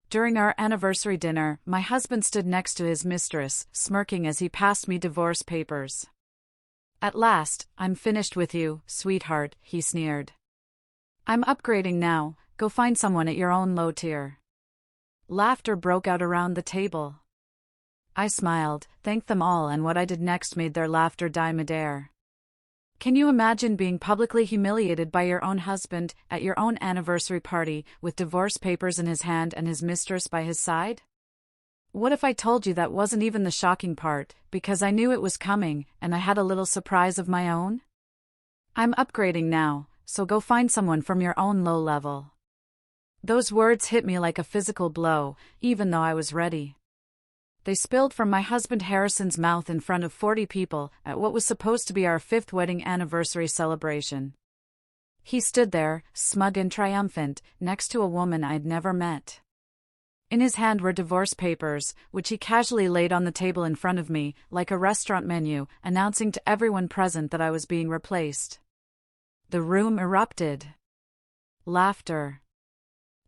During our anniversary dinner, my husband stood next to his mistress, smirking as he passed me divorce papers. "At last, I'm finished with you, sweetheart," he sneered. "I'm upgrading now, go find someone at your own low tier." Laughter broke out around the table. I smiled, thanked them all, and what I did next made their laughter die midair. Can you imagine being publicly humiliated by your own husband, at your own anniversary party, with divorce papers in his hand and his mistress by his side? What if I told you that wasn't even the shocking part, because I knew it was coming, and I had a little surprise of my own? I'm upgrading now, so go find someone from your own low level. Those words hit me like a physical blow, even though I was ready. They spilled from my husband Harrison's mouth in front of 40 people at what was supposed to be our 5th wedding anniversary celebration. He stood there, smug and triumphant, next to a woman I'd never met. In his hand were divorce papers, which he casually laid on the table in front of me, like a restaurant menu, announcing to everyone present that I was being replaced. The room erupted. Laughter.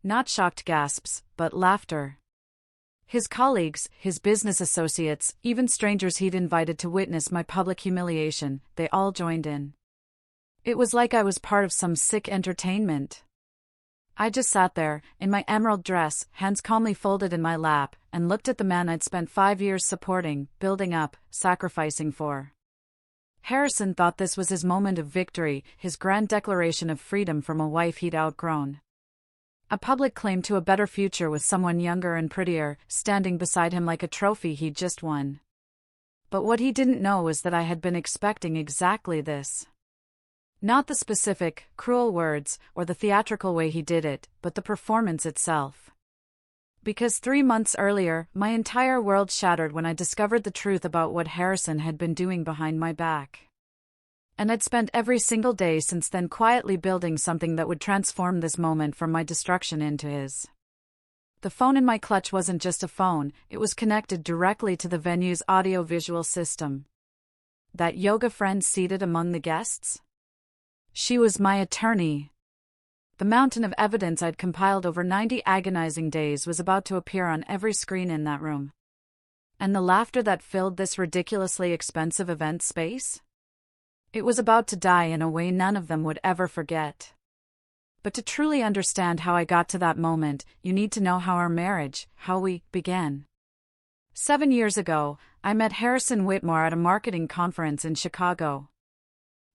Not shocked gasps, but laughter. His colleagues, his business associates, even strangers he'd invited to witness my public humiliation, they all joined in. It was like I was part of some sick entertainment. I just sat there, in my emerald dress, hands calmly folded in my lap, and looked at the man I'd spent 5 years supporting, building up, sacrificing for. Harrison thought this was his moment of victory, his grand declaration of freedom from a wife he'd outgrown. A public claim to a better future with someone younger and prettier, standing beside him like a trophy he'd just won. But what he didn't know was that I had been expecting exactly this. Not the specific, cruel words, or the theatrical way he did it, but the performance itself. Because 3 months earlier, my entire world shattered when I discovered the truth about what Harrison had been doing behind my back. And I'd spent every single day since then quietly building something that would transform this moment from my destruction into his. The phone in my clutch wasn't just a phone, it was connected directly to the venue's audio-visual system. That yoga friend seated among the guests? She was my attorney. The mountain of evidence I'd compiled over 90 agonizing days was about to appear on every screen in that room. And the laughter that filled this ridiculously expensive event space? It was about to die in a way none of them would ever forget. But to truly understand how I got to that moment, you need to know how our marriage, how we began. 7 years ago, I met Harrison Whitmore at a marketing conference in Chicago.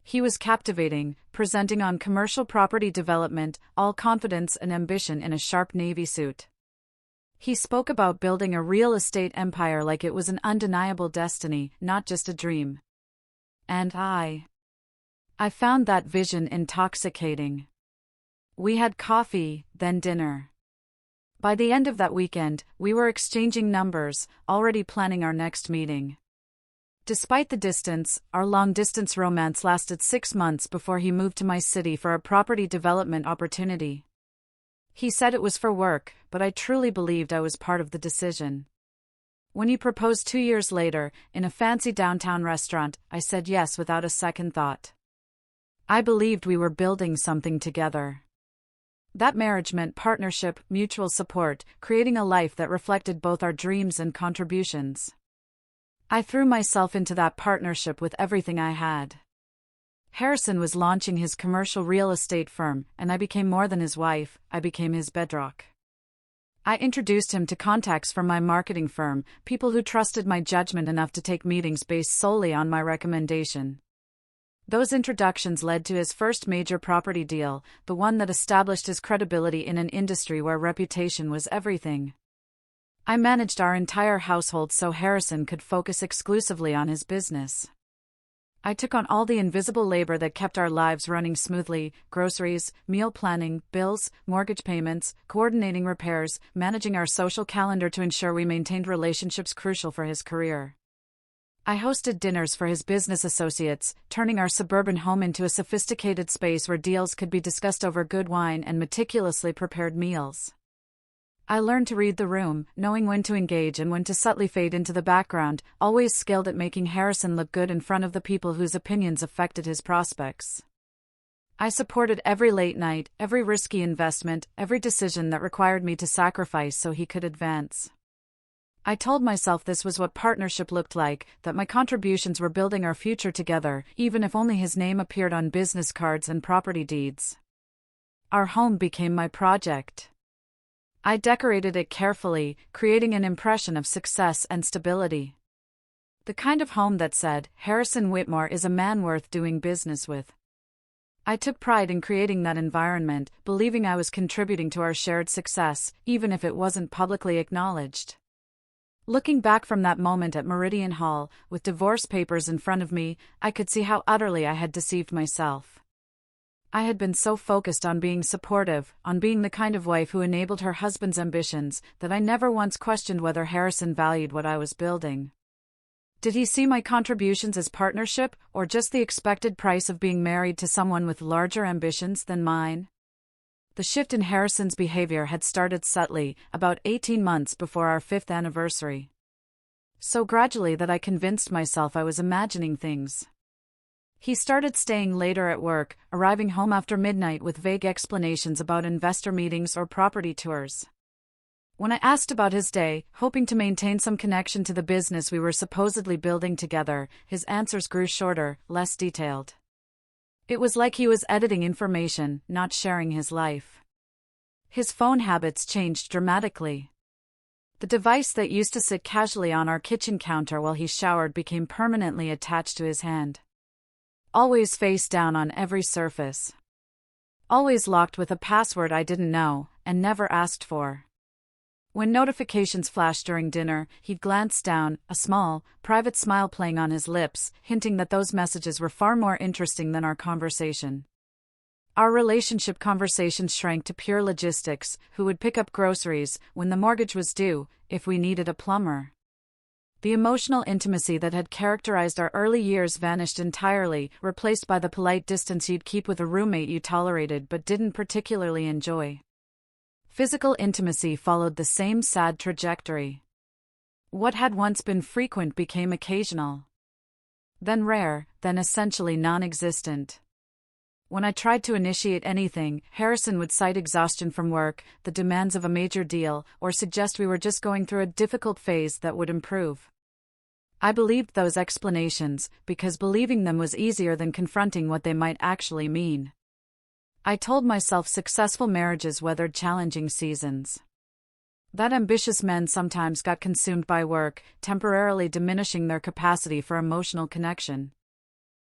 He was captivating, presenting on commercial property development, all confidence and ambition in a sharp navy suit. He spoke about building a real estate empire like it was an undeniable destiny, not just a dream. And I found that vision intoxicating. We had coffee, then dinner. By the end of that weekend, we were exchanging numbers, already planning our next meeting. Despite the distance, our long-distance romance lasted 6 months before he moved to my city for a property development opportunity. He said it was for work, but I truly believed I was part of the decision. When he proposed 2 years later, in a fancy downtown restaurant, I said yes without a second thought. I believed we were building something together. That marriage meant partnership, mutual support, creating a life that reflected both our dreams and contributions. I threw myself into that partnership with everything I had. Harrison was launching his commercial real estate firm, and I became more than his wife, I became his bedrock. I introduced him to contacts from my marketing firm, people who trusted my judgment enough to take meetings based solely on my recommendation. Those introductions led to his first major property deal, the one that established his credibility in an industry where reputation was everything. I managed our entire household so Harrison could focus exclusively on his business. I took on all the invisible labor that kept our lives running smoothly: groceries, meal planning, bills, mortgage payments, coordinating repairs, managing our social calendar to ensure we maintained relationships crucial for his career. I hosted dinners for his business associates, turning our suburban home into a sophisticated space where deals could be discussed over good wine and meticulously prepared meals. I learned to read the room, knowing when to engage and when to subtly fade into the background, always skilled at making Harrison look good in front of the people whose opinions affected his prospects. I supported every late night, every risky investment, every decision that required me to sacrifice so he could advance. I told myself this was what partnership looked like, that my contributions were building our future together, even if only his name appeared on business cards and property deeds. Our home became my project. I decorated it carefully, creating an impression of success and stability. The kind of home that said, Harrison Whitmore is a man worth doing business with. I took pride in creating that environment, believing I was contributing to our shared success, even if it wasn't publicly acknowledged. Looking back from that moment at Meridian Hall, with divorce papers in front of me, I could see how utterly I had deceived myself. I had been so focused on being supportive, on being the kind of wife who enabled her husband's ambitions, that I never once questioned whether Harrison valued what I was building. Did he see my contributions as partnership, or just the expected price of being married to someone with larger ambitions than mine? The shift in Harrison's behavior had started subtly, about 18 months before our 5th anniversary. So gradually that I convinced myself I was imagining things. He started staying later at work, arriving home after midnight with vague explanations about investor meetings or property tours. When I asked about his day, hoping to maintain some connection to the business we were supposedly building together, his answers grew shorter, less detailed. It was like he was editing information, not sharing his life. His phone habits changed dramatically. The device that used to sit casually on our kitchen counter while he showered became permanently attached to his hand. Always face down on every surface. Always locked with a password I didn't know, and never asked for. When notifications flashed during dinner, he'd glance down, a small, private smile playing on his lips, hinting that those messages were far more interesting than our conversation. Our relationship conversations shrank to pure logistics: who would pick up groceries, when the mortgage was due, if we needed a plumber. The emotional intimacy that had characterized our early years vanished entirely, replaced by the polite distance you'd keep with a roommate you tolerated but didn't particularly enjoy. Physical intimacy followed the same sad trajectory. What had once been frequent became occasional. Then rare, then essentially non-existent. When I tried to initiate anything, Harrison would cite exhaustion from work, the demands of a major deal, or suggest we were just going through a difficult phase that would improve. I believed those explanations, because believing them was easier than confronting what they might actually mean. I told myself successful marriages weathered challenging seasons. That ambitious men sometimes got consumed by work, temporarily diminishing their capacity for emotional connection.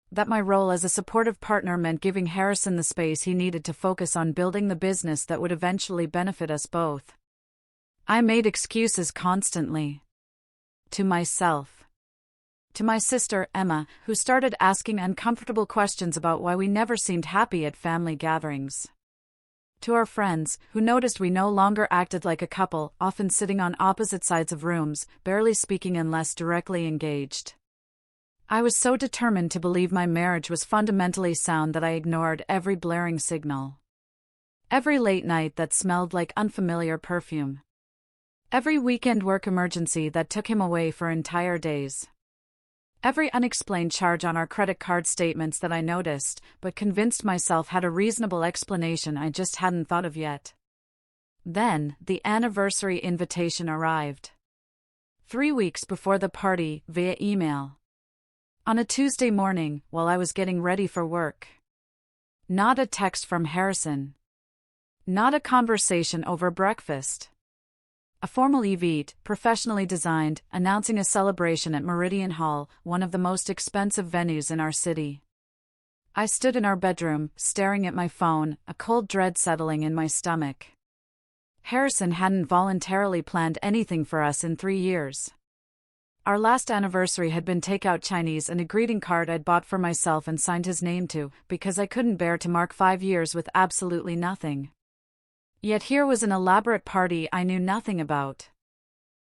That my role as a supportive partner meant giving Harrison the space he needed to focus on building the business that would eventually benefit us both. I made excuses constantly. To myself. To my sister, Emma, who started asking uncomfortable questions about why we never seemed happy at family gatherings. To our friends, who noticed we no longer acted like a couple, often sitting on opposite sides of rooms, barely speaking and less directly engaged. I was so determined to believe my marriage was fundamentally sound that I ignored every blaring signal. Every late night that smelled like unfamiliar perfume. Every weekend work emergency that took him away for entire days. Every unexplained charge on our credit card statements that I noticed, but convinced myself had a reasonable explanation I just hadn't thought of yet. Then, the anniversary invitation arrived. 3 weeks before the party, via email. On a Tuesday morning, while I was getting ready for work. Not a text from Harrison. Not a conversation over breakfast. A formal evite, professionally designed, announcing a celebration at Meridian Hall, one of the most expensive venues in our city. I stood in our bedroom, staring at my phone, a cold dread settling in my stomach. Harrison hadn't voluntarily planned anything for us in 3 years. Our last anniversary had been takeout Chinese and a greeting card I'd bought for myself and signed his name to, because I couldn't bear to mark 5 years with absolutely nothing. Yet here was an elaborate party I knew nothing about.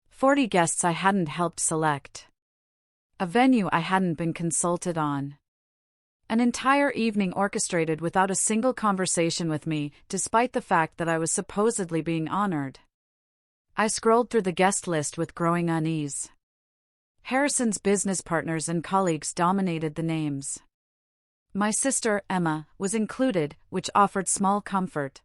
40 guests I hadn't helped select. A venue I hadn't been consulted on. An entire evening orchestrated without a single conversation with me, despite the fact that I was supposedly being honored. I scrolled through the guest list with growing unease. Harrison's business partners and colleagues dominated the names. My sister, Emma, was included, which offered small comfort.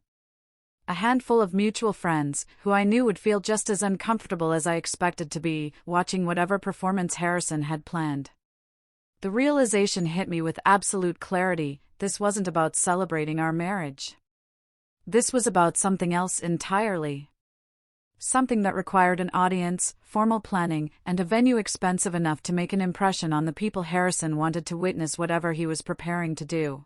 A handful of mutual friends, who I knew would feel just as uncomfortable as I expected to be, watching whatever performance Harrison had planned. The realization hit me with absolute clarity: this wasn't about celebrating our marriage. This was about something else entirely. Something that required an audience, formal planning, and a venue expensive enough to make an impression on the people Harrison wanted to witness whatever he was preparing to do.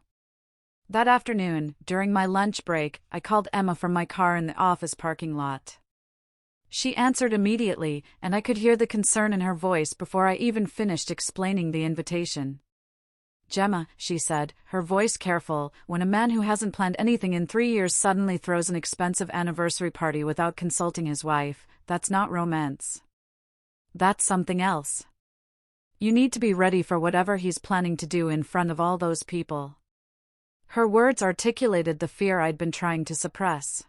That afternoon, during my lunch break, I called Emma from my car in the office parking lot. She answered immediately, and I could hear the concern in her voice before I even finished explaining the invitation. "Gemma," she said, her voice careful, "when a man who hasn't planned anything in 3 years suddenly throws an expensive anniversary party without consulting his wife, that's not romance. That's something else. You need to be ready for whatever he's planning to do in front of all those people." Her words articulated the fear I'd been trying to suppress.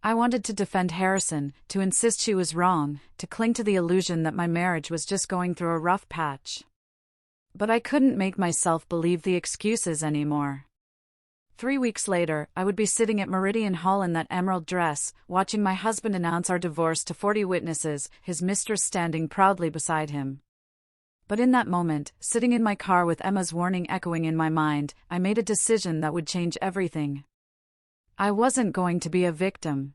I wanted to defend Harrison, to insist she was wrong, to cling to the illusion that my marriage was just going through a rough patch. But I couldn't make myself believe the excuses anymore. 3 weeks later, I would be sitting at Meridian Hall in that emerald dress, watching my husband announce our divorce to 40 witnesses, his mistress standing proudly beside him. But in that moment, sitting in my car with Emma's warning echoing in my mind, I made a decision that would change everything. I wasn't going to be a victim.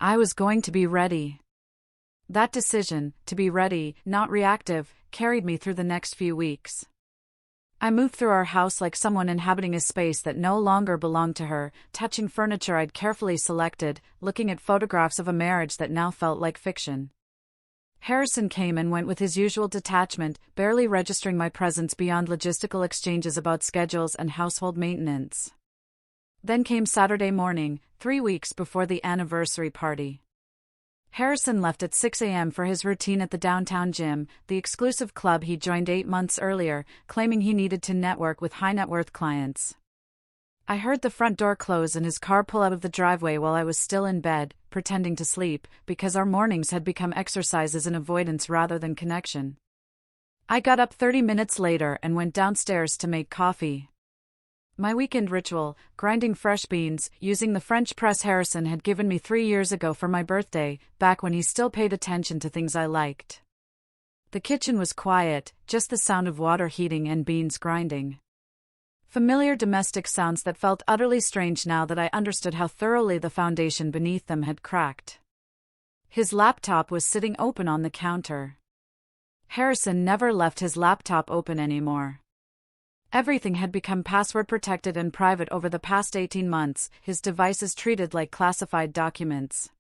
I was going to be ready. That decision, to be ready, not reactive, carried me through the next few weeks. I moved through our house like someone inhabiting a space that no longer belonged to her, touching furniture I'd carefully selected, looking at photographs of a marriage that now felt like fiction. Harrison came and went with his usual detachment, barely registering my presence beyond logistical exchanges about schedules and household maintenance. Then came Saturday morning, 3 weeks before the anniversary party. Harrison left at 6 a.m. for his routine at the downtown gym, the exclusive club he joined 8 months earlier, claiming he needed to network with high-net-worth clients. I heard the front door close and his car pull out of the driveway while I was still in bed, pretending to sleep, because our mornings had become exercises in avoidance rather than connection. I got up 30 minutes later and went downstairs to make coffee. My weekend ritual, grinding fresh beans, using the French press Harrison had given me 3 years ago for my birthday, back when he still paid attention to things I liked. The kitchen was quiet, just the sound of water heating and beans grinding. Familiar domestic sounds that felt utterly strange now that I understood how thoroughly the foundation beneath them had cracked. His laptop was sitting open on the counter. Harrison never left his laptop open anymore. Everything had become password protected and private over the past 18 months, his devices treated like classified documents.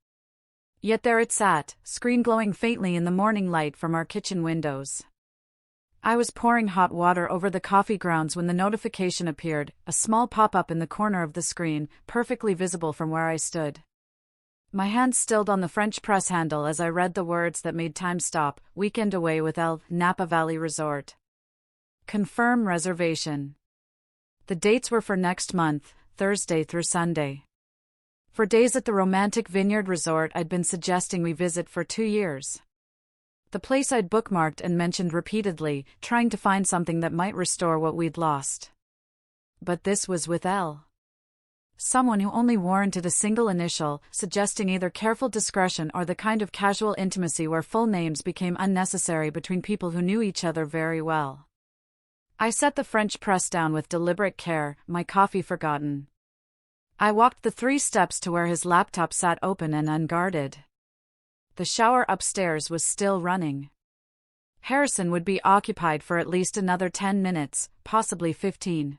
Yet there it sat, screen glowing faintly in the morning light from our kitchen windows. I was pouring hot water over the coffee grounds when the notification appeared, a small pop-up in the corner of the screen, perfectly visible from where I stood. My hand stilled on the French press handle as I read the words that made time stop: "Weekend away with Elle, Napa Valley Resort. Confirm reservation." The dates were for next month, Thursday through Sunday. For days at the romantic Vineyard Resort I'd been suggesting we visit for 2 years. The place I'd bookmarked and mentioned repeatedly, trying to find something that might restore what we'd lost. But this was with Elle. Someone who only warranted a single initial, suggesting either careful discretion or the kind of casual intimacy where full names became unnecessary between people who knew each other very well. I set the French press down with deliberate care, my coffee forgotten. I walked the 3 steps to where his laptop sat open and unguarded. The shower upstairs was still running. Harrison would be occupied for at least another 10 minutes, possibly 15.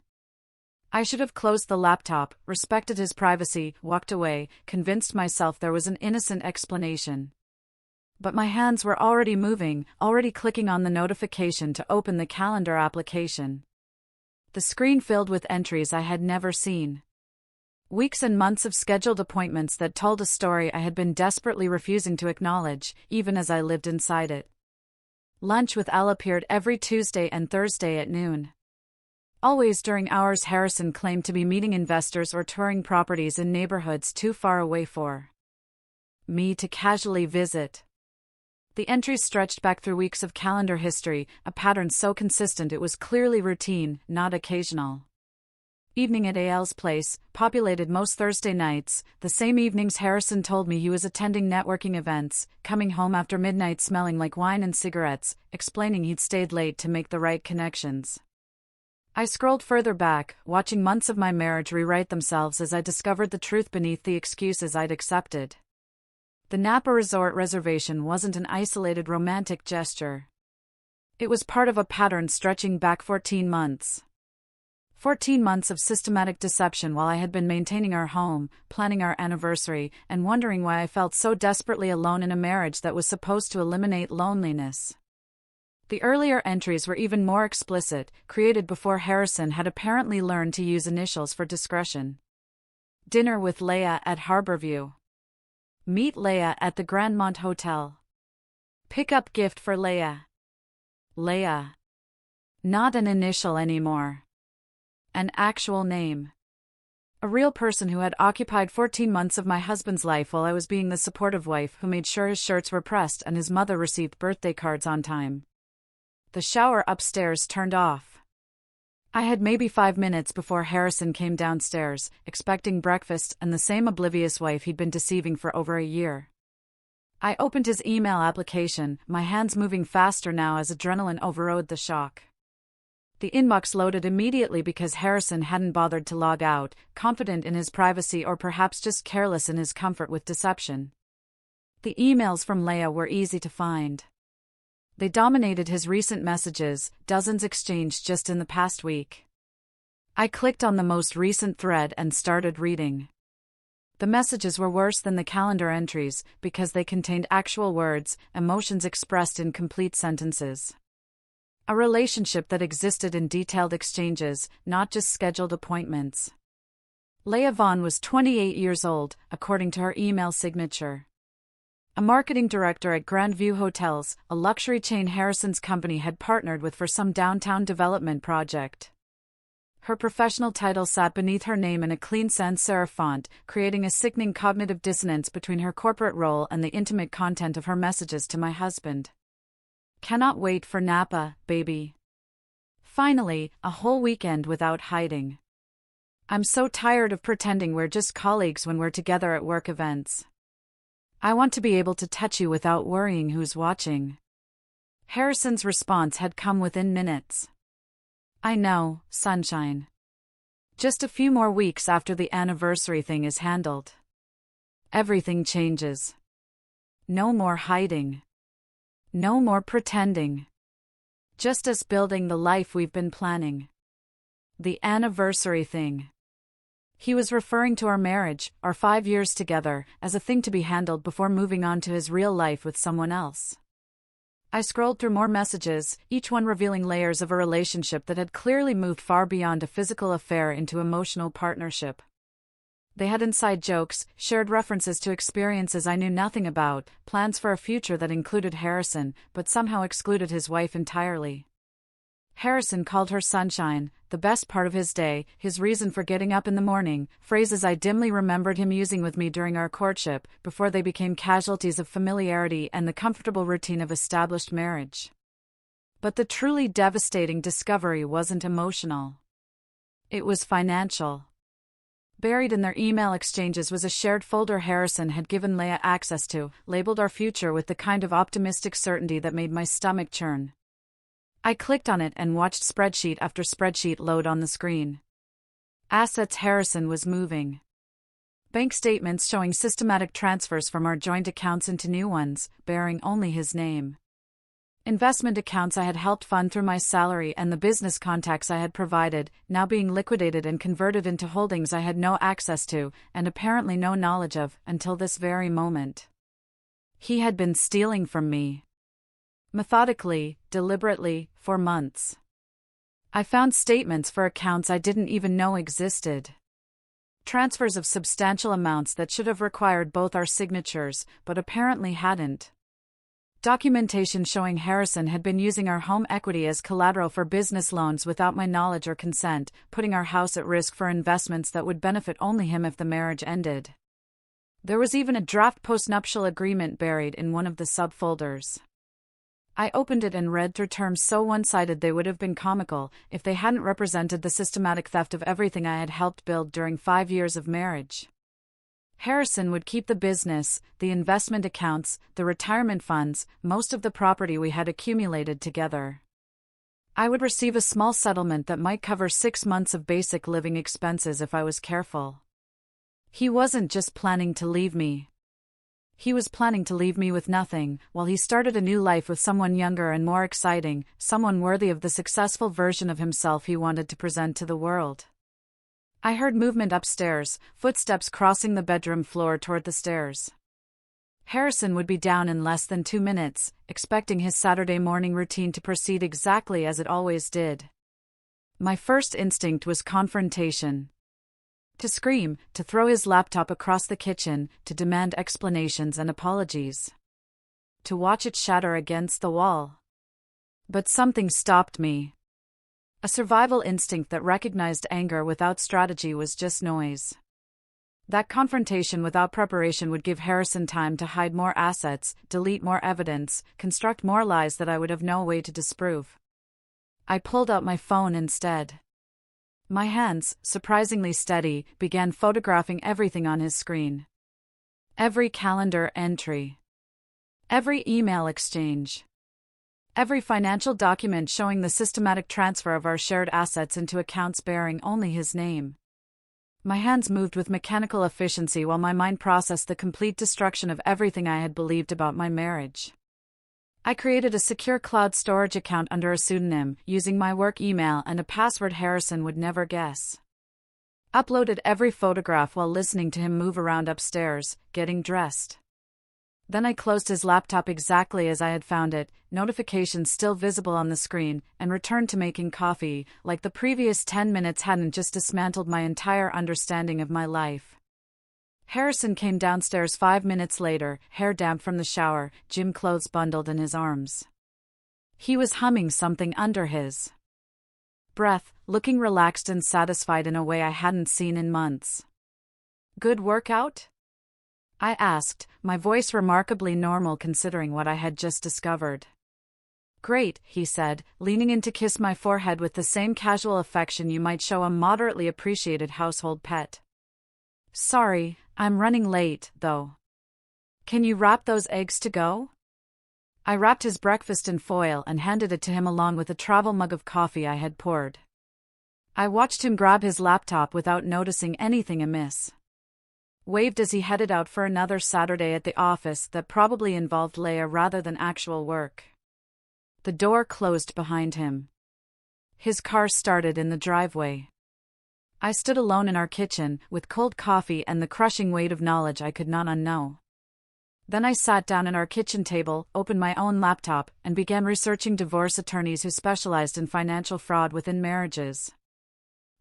I should have closed the laptop, respected his privacy, walked away, convinced myself there was an innocent explanation. But my hands were already moving, already clicking on the notification to open the calendar application. The screen filled with entries I had never seen. Weeks and months of scheduled appointments that told a story I had been desperately refusing to acknowledge, even as I lived inside it. Lunch with Elle appeared every Tuesday and Thursday at noon. Always during hours Harrison claimed to be meeting investors or touring properties in neighborhoods too far away for me to casually visit. The entries stretched back through weeks of calendar history, a pattern so consistent it was clearly routine, not occasional. Evening at AL's place, populated most Thursday nights. The same evenings Harrison told me he was attending networking events, coming home after midnight smelling like wine and cigarettes, explaining he'd stayed late to make the right connections. I scrolled further back, watching months of my marriage rewrite themselves as I discovered the truth beneath the excuses I'd accepted. The Napa Resort reservation wasn't an isolated romantic gesture. It was part of a pattern stretching back 14 months. 14 months of systematic deception while I had been maintaining our home, planning our anniversary, and wondering why I felt so desperately alone in a marriage that was supposed to eliminate loneliness. The earlier entries were even more explicit, created before Harrison had apparently learned to use initials for discretion. Dinner with Leia at Harborview. Meet Leia at the Grandmont Hotel. Pick-up gift for Leia. Leia. Not an initial anymore. An actual name. A real person who had occupied 14 months of my husband's life while I was being the supportive wife who made sure his shirts were pressed and his mother received birthday cards on time. The shower upstairs turned off. I had maybe 5 minutes before Harrison came downstairs, expecting breakfast and the same oblivious wife he'd been deceiving for over a year. I opened his email application, my hands moving faster now as adrenaline overrode the shock. The inbox loaded immediately because Harrison hadn't bothered to log out, confident in his privacy or perhaps just careless in his comfort with deception. The emails from Leia were easy to find. They dominated his recent messages, dozens exchanged just in the past week. I clicked on the most recent thread and started reading. The messages were worse than the calendar entries because they contained actual words, emotions expressed in complete sentences. A relationship that existed in detailed exchanges, not just scheduled appointments. Leia Vaughn was 28 years old, according to her email signature. A marketing director at Grandview Hotels, a luxury chain Harrison's company had partnered with for some downtown development project. Her professional title sat beneath her name in a clean sans serif font, creating a sickening cognitive dissonance between her corporate role and the intimate content of her messages to my husband. Cannot wait for Napa, baby. Finally, a whole weekend without hiding. I'm so tired of pretending we're just colleagues when we're together at work events. I want to be able to touch you without worrying who's watching. Harrison's response had come within minutes. I know, sunshine. Just a few more weeks after the anniversary thing is handled. Everything changes. No more hiding. No more pretending. Just us building the life we've been planning. The anniversary thing. He was referring to our marriage, our 5 years together, as a thing to be handled before moving on to his real life with someone else. I scrolled through more messages, each one revealing layers of a relationship that had clearly moved far beyond a physical affair into emotional partnership. They had inside jokes, shared references to experiences I knew nothing about, plans for a future that included Harrison, but somehow excluded his wife entirely. Harrison called her sunshine, the best part of his day, his reason for getting up in the morning, phrases I dimly remembered him using with me during our courtship, before they became casualties of familiarity and the comfortable routine of established marriage. But the truly devastating discovery wasn't emotional. It was financial. Buried in their email exchanges was a shared folder Harrison had given Leia access to, labeled Our Future with the kind of optimistic certainty that made my stomach churn. I clicked on it and watched spreadsheet after spreadsheet load on the screen. Assets Harrison was moving. Bank statements showing systematic transfers from our joint accounts into new ones, bearing only his name. Investment accounts I had helped fund through my salary and the business contacts I had provided, now being liquidated and converted into holdings I had no access to, and apparently no knowledge of, until this very moment. He had been stealing from me. Methodically, deliberately, for months. I found statements for accounts I didn't even know existed. Transfers of substantial amounts that should have required both our signatures, but apparently hadn't. Documentation showing Harrison had been using our home equity as collateral for business loans without my knowledge or consent, putting our house at risk for investments that would benefit only him if the marriage ended. There was even a draft postnuptial agreement buried in one of the subfolders. I opened it and read through terms so one-sided they would have been comical if they hadn't represented the systematic theft of everything I had helped build during 5 years of marriage. Harrison would keep the business, the investment accounts, the retirement funds, most of the property we had accumulated together. I would receive a small settlement that might cover 6 months of basic living expenses if I was careful. He wasn't just planning to leave me. He was planning to leave me with nothing, while he started a new life with someone younger and more exciting, someone worthy of the successful version of himself he wanted to present to the world. I heard movement upstairs, footsteps crossing the bedroom floor toward the stairs. Harrison would be down in less than 2 minutes, expecting his Saturday morning routine to proceed exactly as it always did. My first instinct was confrontation. To scream, to throw his laptop across the kitchen, to demand explanations and apologies. To watch it shatter against the wall. But something stopped me. A survival instinct that recognized anger without strategy was just noise. That confrontation without preparation would give Harrison time to hide more assets, delete more evidence, construct more lies that I would have no way to disprove. I pulled out my phone instead. My hands, surprisingly steady, began photographing everything on his screen. Every calendar entry. Every email exchange. Every financial document showing the systematic transfer of our shared assets into accounts bearing only his name. My hands moved with mechanical efficiency while my mind processed the complete destruction of everything I had believed about my marriage. I created a secure cloud storage account under a pseudonym, using my work email and a password Harrison would never guess. Uploaded every photograph while listening to him move around upstairs, getting dressed. Then I closed his laptop exactly as I had found it, notifications still visible on the screen, and returned to making coffee, like the previous 10 minutes hadn't just dismantled my entire understanding of my life. Harrison came downstairs 5 minutes later, hair damp from the shower, gym clothes bundled in his arms. He was humming something under his breath, looking relaxed and satisfied in a way I hadn't seen in months. "Good workout?" I asked, my voice remarkably normal considering what I had just discovered. "Great," he said, leaning in to kiss my forehead with the same casual affection you might show a moderately appreciated household pet. "Sorry, I'm running late, though. Can you wrap those eggs to go?" I wrapped his breakfast in foil and handed it to him along with a travel mug of coffee I had poured. I watched him grab his laptop without noticing anything amiss. Waved as he headed out for another Saturday at the office that probably involved Leia rather than actual work. The door closed behind him. His car started in the driveway. I stood alone in our kitchen, with cold coffee and the crushing weight of knowledge I could not unknow. Then I sat down at our kitchen table, opened my own laptop, and began researching divorce attorneys who specialized in financial fraud within marriages.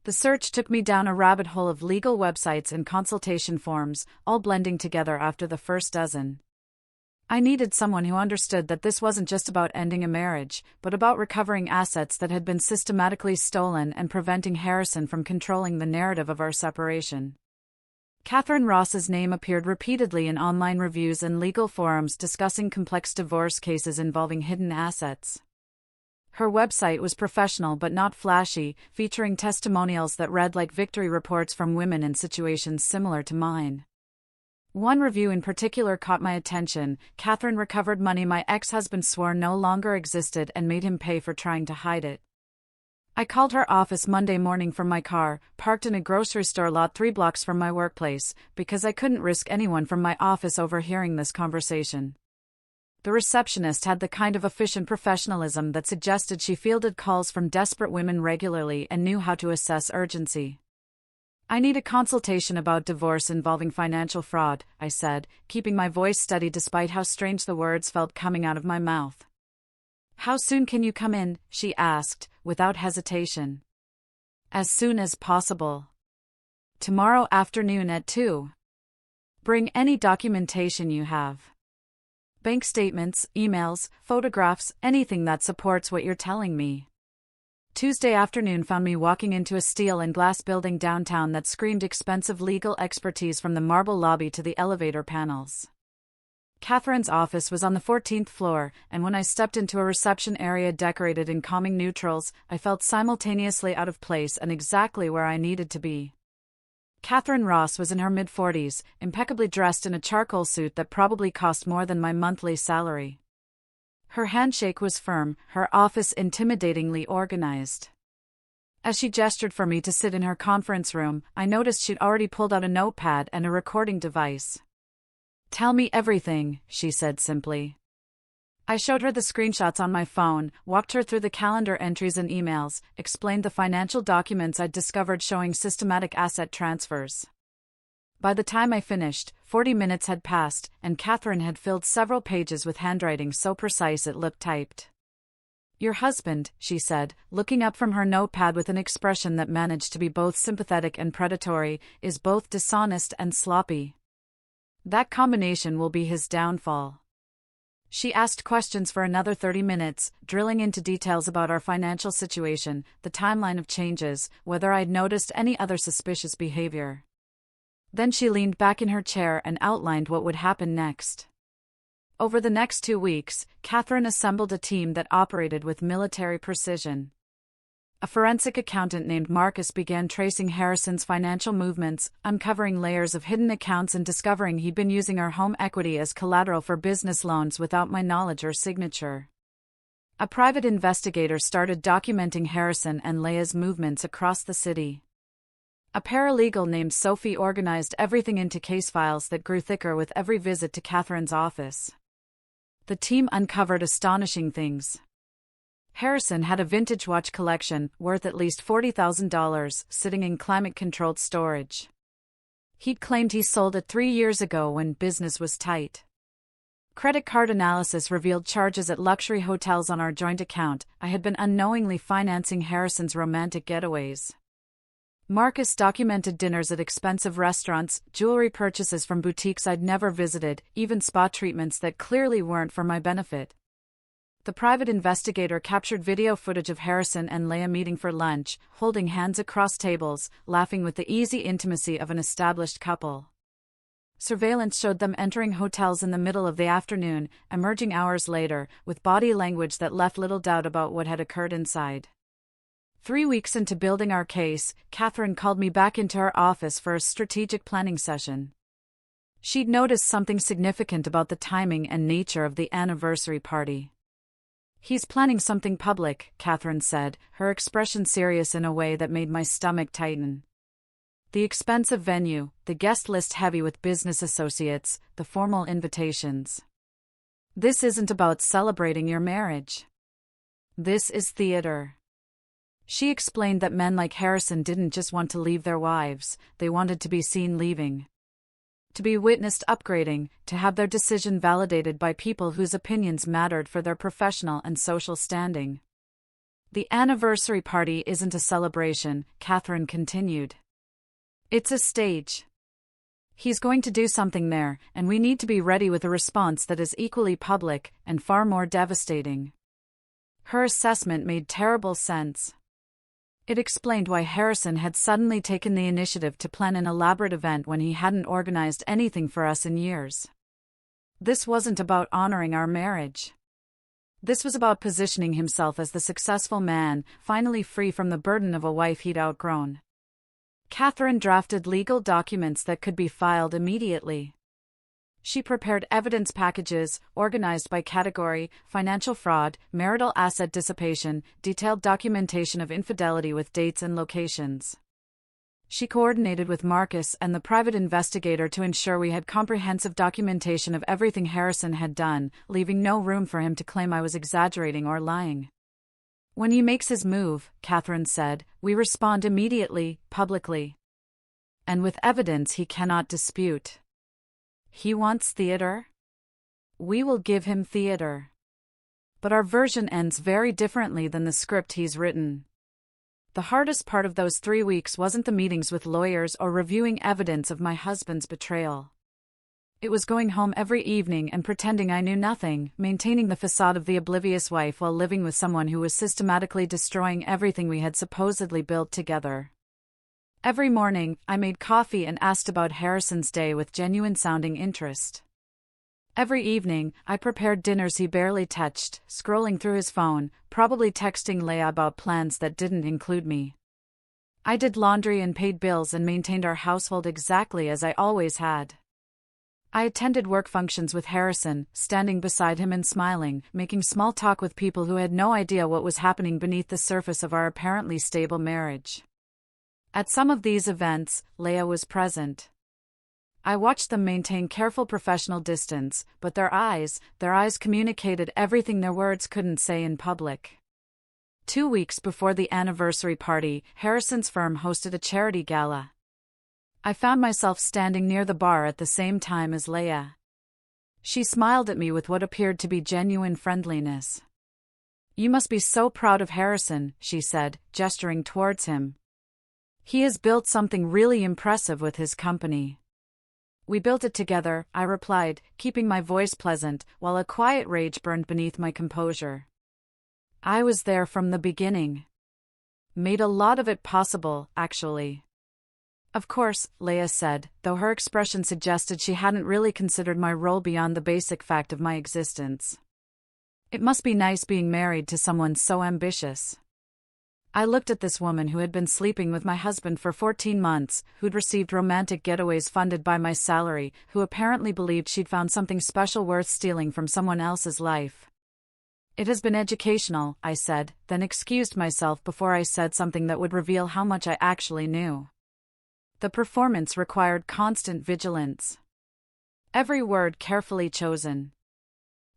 The search took me down a rabbit hole of legal websites and consultation forms, all blending together after the first dozen. I needed someone who understood that this wasn't just about ending a marriage, but about recovering assets that had been systematically stolen and preventing Harrison from controlling the narrative of our separation. Catherine Ross's name appeared repeatedly in online reviews and legal forums discussing complex divorce cases involving hidden assets. Her website was professional but not flashy, featuring testimonials that read like victory reports from women in situations similar to mine. One review in particular caught my attention. Catherine recovered money my ex-husband swore no longer existed and made him pay for trying to hide it. I called her office Monday morning from my car, parked in a grocery store lot 3 blocks from my workplace, because I couldn't risk anyone from my office overhearing this conversation. The receptionist had the kind of efficient professionalism that suggested she fielded calls from desperate women regularly and knew how to assess urgency. "I need a consultation about divorce involving financial fraud," I said, keeping my voice steady despite how strange the words felt coming out of my mouth. "How soon can you come in?" she asked, without hesitation. "As soon as possible. Tomorrow afternoon at 2. Bring any documentation you have. Bank statements, emails, photographs, anything that supports what you're telling me." Tuesday afternoon found me walking into a steel and glass building downtown that screamed expensive legal expertise from the marble lobby to the elevator panels. Catherine's office was on the 14th floor, and when I stepped into a reception area decorated in calming neutrals, I felt simultaneously out of place and exactly where I needed to be. Catherine Ross was in her mid-40s, impeccably dressed in a charcoal suit that probably cost more than my monthly salary. Her handshake was firm, her office intimidatingly organized. As she gestured for me to sit in her conference room, I noticed she'd already pulled out a notepad and a recording device. "Tell me everything," she said simply. I showed her the screenshots on my phone, walked her through the calendar entries and emails, explained the financial documents I'd discovered showing systematic asset transfers. By the time I finished, 40 minutes had passed, and Catherine had filled several pages with handwriting so precise it looked typed. "Your husband," she said, looking up from her notepad with an expression that managed to be both sympathetic and predatory, "is both dishonest and sloppy. That combination will be his downfall." She asked questions for another 30 minutes, drilling into details about our financial situation, the timeline of changes, whether I'd noticed any other suspicious behavior. Then she leaned back in her chair and outlined what would happen next. Over the next 2 weeks, Catherine assembled a team that operated with military precision. A forensic accountant named Marcus began tracing Harrison's financial movements, uncovering layers of hidden accounts and discovering he'd been using our home equity as collateral for business loans without my knowledge or signature. A private investigator started documenting Harrison and Leia's movements across the city. A paralegal named Sophie organized everything into case files that grew thicker with every visit to Catherine's office. The team uncovered astonishing things. Harrison had a vintage watch collection, worth at least $40,000, sitting in climate-controlled storage. He'd claimed he sold it 3 years ago when business was tight. Credit card analysis revealed charges at luxury hotels on our joint account. I had been unknowingly financing Harrison's romantic getaways. Marcus documented dinners at expensive restaurants, jewelry purchases from boutiques I'd never visited, even spa treatments that clearly weren't for my benefit. The private investigator captured video footage of Harrison and Leia meeting for lunch, holding hands across tables, laughing with the easy intimacy of an established couple. Surveillance showed them entering hotels in the middle of the afternoon, emerging hours later, with body language that left little doubt about what had occurred inside. 3 weeks into building our case, Catherine called me back into her office for a strategic planning session. She'd noticed something significant about the timing and nature of the anniversary party. "He's planning something public," Catherine said, her expression serious in a way that made my stomach tighten. "The expensive venue, the guest list heavy with business associates, the formal invitations. This isn't about celebrating your marriage. This is theater." She explained that men like Harrison didn't just want to leave their wives, they wanted to be seen leaving. To be witnessed upgrading, to have their decision validated by people whose opinions mattered for their professional and social standing. "The anniversary party isn't a celebration," Catherine continued. "It's a stage. He's going to do something there, and we need to be ready with a response that is equally public and far more devastating." Her assessment made terrible sense. It explained why Harrison had suddenly taken the initiative to plan an elaborate event when he hadn't organized anything for us in years. This wasn't about honoring our marriage. This was about positioning himself as the successful man, finally free from the burden of a wife he'd outgrown. Catherine drafted legal documents that could be filed immediately. She prepared evidence packages, organized by category, financial fraud, marital asset dissipation, detailed documentation of infidelity with dates and locations. She coordinated with Marcus and the private investigator to ensure we had comprehensive documentation of everything Harrison had done, leaving no room for him to claim I was exaggerating or lying. "When he makes his move," Catherine said, "we respond immediately, publicly. And with evidence he cannot dispute. He wants theater? We will give him theater. But our version ends very differently than the script he's written." The hardest part of those 3 weeks wasn't the meetings with lawyers or reviewing evidence of my husband's betrayal. It was going home every evening and pretending I knew nothing, maintaining the facade of the oblivious wife while living with someone who was systematically destroying everything we had supposedly built together. Every morning, I made coffee and asked about Harrison's day with genuine-sounding interest. Every evening, I prepared dinners he barely touched, scrolling through his phone, probably texting Leia about plans that didn't include me. I did laundry and paid bills and maintained our household exactly as I always had. I attended work functions with Harrison, standing beside him and smiling, making small talk with people who had no idea what was happening beneath the surface of our apparently stable marriage. At some of these events, Leia was present. I watched them maintain careful professional distance, but their eyes communicated everything their words couldn't say in public. 2 weeks before the anniversary party, Harrison's firm hosted a charity gala. I found myself standing near the bar at the same time as Leia. She smiled at me with what appeared to be genuine friendliness. "You must be so proud of Harrison," she said, gesturing towards him. "He has built something really impressive with his company." "We built it together," I replied, keeping my voice pleasant, while a quiet rage burned beneath my composure. "I was there from the beginning. Made a lot of it possible, actually." "Of course," Leia said, though her expression suggested she hadn't really considered my role beyond the basic fact of my existence. "It must be nice being married to someone so ambitious." I looked at this woman who had been sleeping with my husband for 14 months, who'd received romantic getaways funded by my salary, who apparently believed she'd found something special worth stealing from someone else's life. "It has been educational," I said, then excused myself before I said something that would reveal how much I actually knew. The performance required constant vigilance. Every word carefully chosen.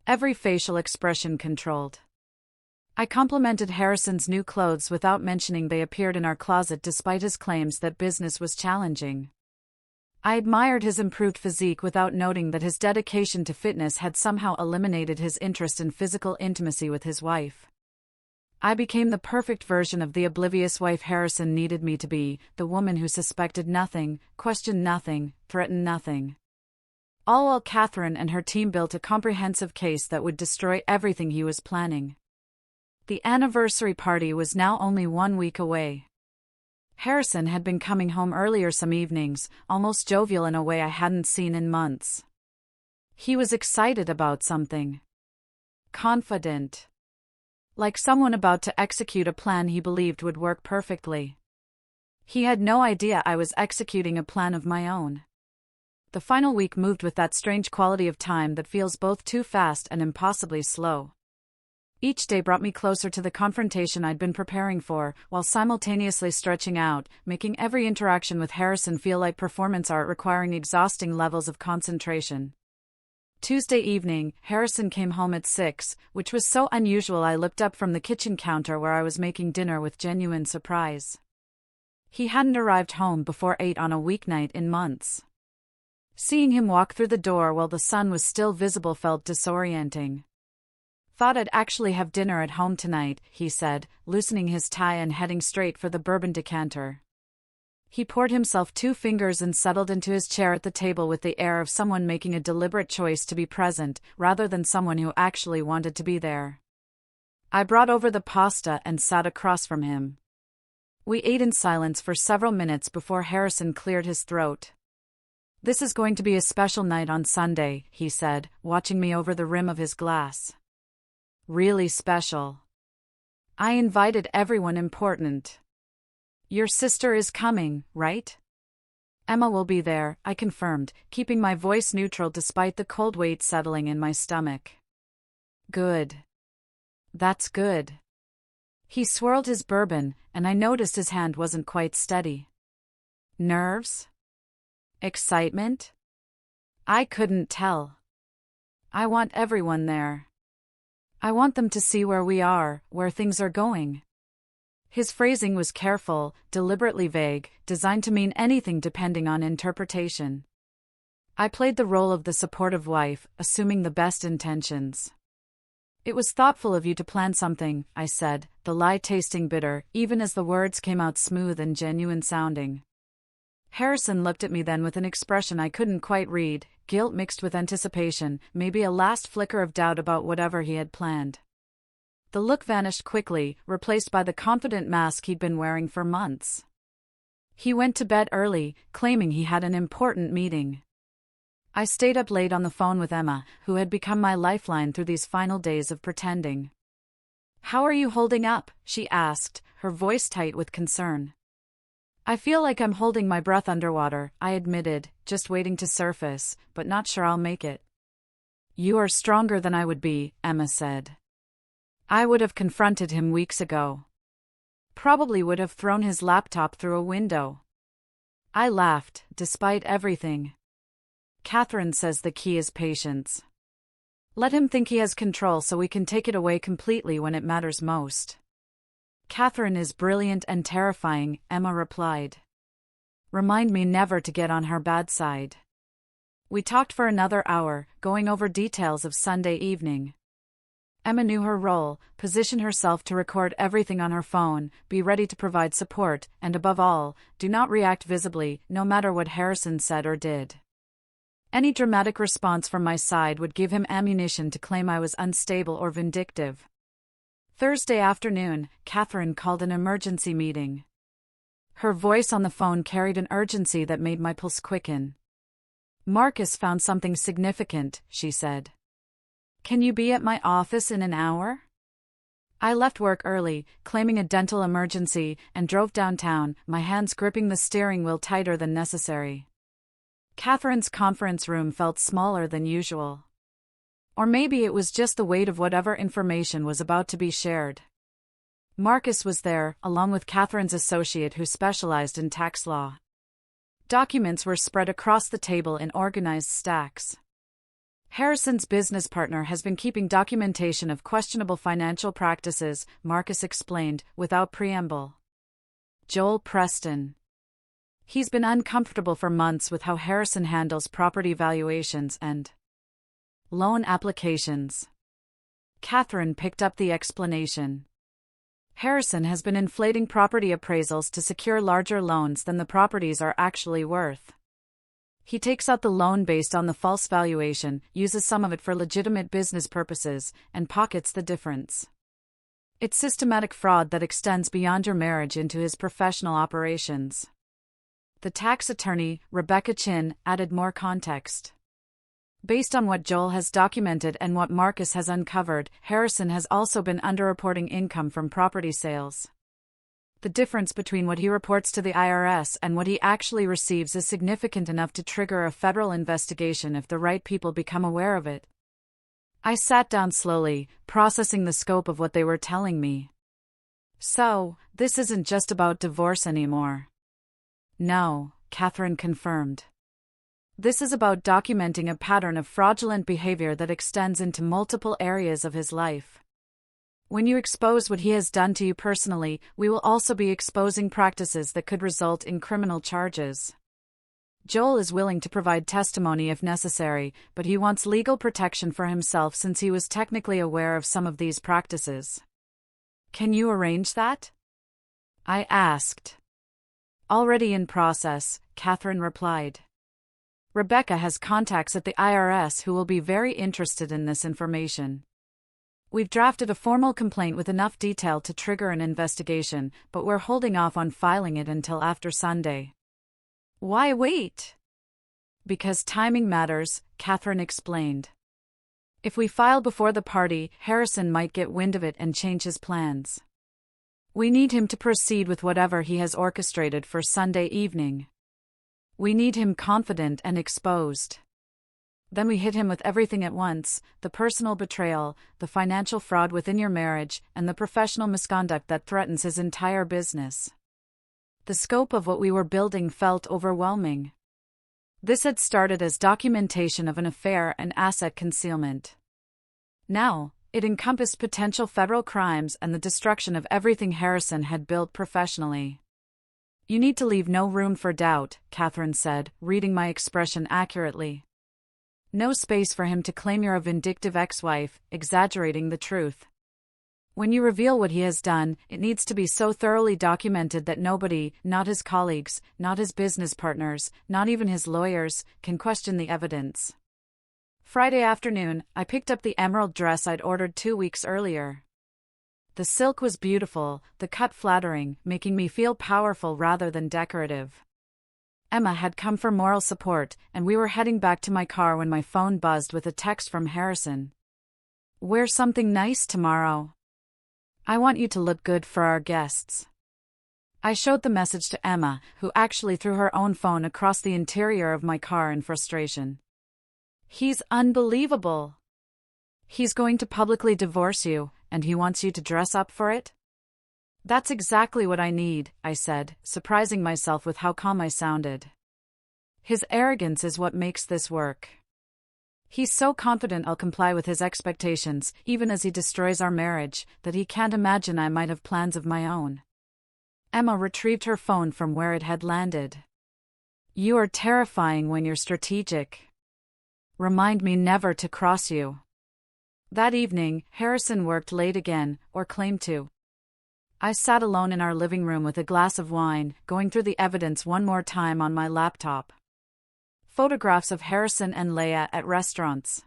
Every facial expression controlled. I complimented Harrison's new clothes without mentioning they appeared in our closet despite his claims that business was challenging. I admired his improved physique without noting that his dedication to fitness had somehow eliminated his interest in physical intimacy with his wife. I became the perfect version of the oblivious wife Harrison needed me to be, the woman who suspected nothing, questioned nothing, threatened nothing. All while Catherine and her team built a comprehensive case that would destroy everything he was planning. The anniversary party was now only 1 week away. Harrison had been coming home earlier some evenings, almost jovial in a way I hadn't seen in months. He was excited about something. Confident. Like someone about to execute a plan he believed would work perfectly. He had no idea I was executing a plan of my own. The final week moved with that strange quality of time that feels both too fast and impossibly slow. Each day brought me closer to the confrontation I'd been preparing for, while simultaneously stretching out, making every interaction with Harrison feel like performance art requiring exhausting levels of concentration. Tuesday evening, Harrison came home at 6, which was so unusual I looked up from the kitchen counter where I was making dinner with genuine surprise. He hadn't arrived home before 8 on a weeknight in months. Seeing him walk through the door while the sun was still visible felt disorienting. "Thought I'd actually have dinner at home tonight," he said, loosening his tie and heading straight for the bourbon decanter. He poured himself 2 fingers and settled into his chair at the table with the air of someone making a deliberate choice to be present, rather than someone who actually wanted to be there. I brought over the pasta and sat across from him. We ate in silence for several minutes before Harrison cleared his throat. "This is going to be a special night on Sunday," he said, watching me over the rim of his glass. "Really special. I invited everyone important. Your sister is coming, right?" "Emma will be there," I confirmed, keeping my voice neutral despite the cold weight settling in my stomach. "Good. That's good." He swirled his bourbon, and I noticed his hand wasn't quite steady. Nerves? Excitement? I couldn't tell. "I want everyone there. I want them to see where we are, where things are going." His phrasing was careful, deliberately vague, designed to mean anything depending on interpretation. I played the role of the supportive wife, assuming the best intentions. "It was thoughtful of you to plan something," I said, the lie tasting bitter, even as the words came out smooth and genuine sounding. Harrison looked at me then with an expression I couldn't quite read, guilt mixed with anticipation, maybe a last flicker of doubt about whatever he had planned. The look vanished quickly, replaced by the confident mask he'd been wearing for months. He went to bed early, claiming he had an important meeting. I stayed up late on the phone with Emma, who had become my lifeline through these final days of pretending. "How are you holding up?" she asked, her voice tight with concern. "I feel like I'm holding my breath underwater," I admitted, just waiting to surface, but not sure I'll make it. "You are stronger than I would be," Emma said. I would have confronted him weeks ago. Probably would have thrown his laptop through a window. I laughed, despite everything. "Catherine says the key is patience. Let him think he has control so we can take it away completely when it matters most." "Catherine is brilliant and terrifying," Emma replied. "Remind me never to get on her bad side." We talked for another hour, going over details of Sunday evening. Emma knew her role, position herself to record everything on her phone, be ready to provide support, and above all, do not react visibly, no matter what Harrison said or did. Any dramatic response from my side would give him ammunition to claim I was unstable or vindictive. Thursday afternoon, Catherine called an emergency meeting. Her voice on the phone carried an urgency that made my pulse quicken. "Marcus found something significant," she said. "Can you be at my office in an hour?" I left work early, claiming a dental emergency, and drove downtown, my hands gripping the steering wheel tighter than necessary. Catherine's conference room felt smaller than usual. Or maybe it was just the weight of whatever information was about to be shared. Marcus was there, along with Catherine's associate who specialized in tax law. Documents were spread across the table in organized stacks. Harrison's business partner has been keeping documentation of questionable financial practices, Marcus explained, without preamble. Joel Preston. He's been uncomfortable for months with how Harrison handles property valuations and loan applications. Catherine picked up the explanation. Harrison has been inflating property appraisals to secure larger loans than the properties are actually worth. He takes out the loan based on the false valuation, uses some of it for legitimate business purposes, and pockets the difference. It's systematic fraud that extends beyond your marriage into his professional operations. The tax attorney, Rebecca Chin, added more context. Based on what Joel has documented and what Marcus has uncovered, Harrison has also been underreporting income from property sales. The difference between what he reports to the IRS and what he actually receives is significant enough to trigger a federal investigation if the right people become aware of it. I sat down slowly, processing the scope of what they were telling me. So, this isn't just about divorce anymore. No, Catherine confirmed. This is about documenting a pattern of fraudulent behavior that extends into multiple areas of his life. When you expose what he has done to you personally, we will also be exposing practices that could result in criminal charges. Joel is willing to provide testimony if necessary, but he wants legal protection for himself since he was technically aware of some of these practices. Can you arrange that? I asked. Already in process, Catherine replied. Rebecca has contacts at the IRS who will be very interested in this information. We've drafted a formal complaint with enough detail to trigger an investigation, but we're holding off on filing it until after Sunday. Why wait? Because timing matters, Catherine explained. If we file before the party, Harrison might get wind of it and change his plans. We need him to proceed with whatever he has orchestrated for Sunday evening. We need him confident and exposed. Then we hit him with everything at once, the personal betrayal, the financial fraud within your marriage, and the professional misconduct that threatens his entire business. The scope of what we were building felt overwhelming. This had started as documentation of an affair and asset concealment. Now, it encompassed potential federal crimes and the destruction of everything Harrison had built professionally. You need to leave no room for doubt, Catherine said, reading my expression accurately. No space for him to claim you're a vindictive ex-wife, exaggerating the truth. When you reveal what he has done, it needs to be so thoroughly documented that nobody, not his colleagues, not his business partners, not even his lawyers, can question the evidence. Friday afternoon, I picked up the emerald dress I'd ordered 2 weeks earlier. The silk was beautiful, the cut flattering, making me feel powerful rather than decorative. Emma had come for moral support, and we were heading back to my car when my phone buzzed with a text from Harrison. "Wear something nice tomorrow. I want you to look good for our guests." I showed the message to Emma, who actually threw her own phone across the interior of my car in frustration. "He's unbelievable. He's going to publicly divorce you, and he wants you to dress up for it?" "That's exactly what I need," I said, surprising myself with how calm I sounded. "His arrogance is what makes this work. He's so confident I'll comply with his expectations, even as he destroys our marriage, that he can't imagine I might have plans of my own." Emma retrieved her phone from where it had landed. "You are terrifying when you're strategic. Remind me never to cross you." That evening, Harrison worked late again, or claimed to. I sat alone in our living room with a glass of wine, going through the evidence one more time on my laptop. Photographs of Harrison and Leia at restaurants.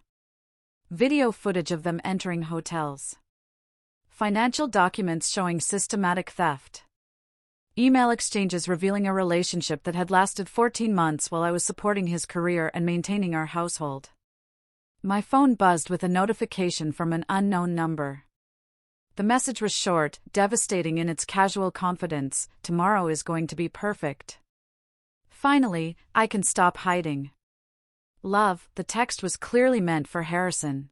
Video footage of them entering hotels. Financial documents showing systematic theft. Email exchanges revealing a relationship that had lasted 14 months while I was supporting his career and maintaining our household. My phone buzzed with a notification from an unknown number. The message was short, devastating in its casual confidence. "Tomorrow is going to be perfect. Finally, I can stop hiding. Love." The text was clearly meant for Harrison.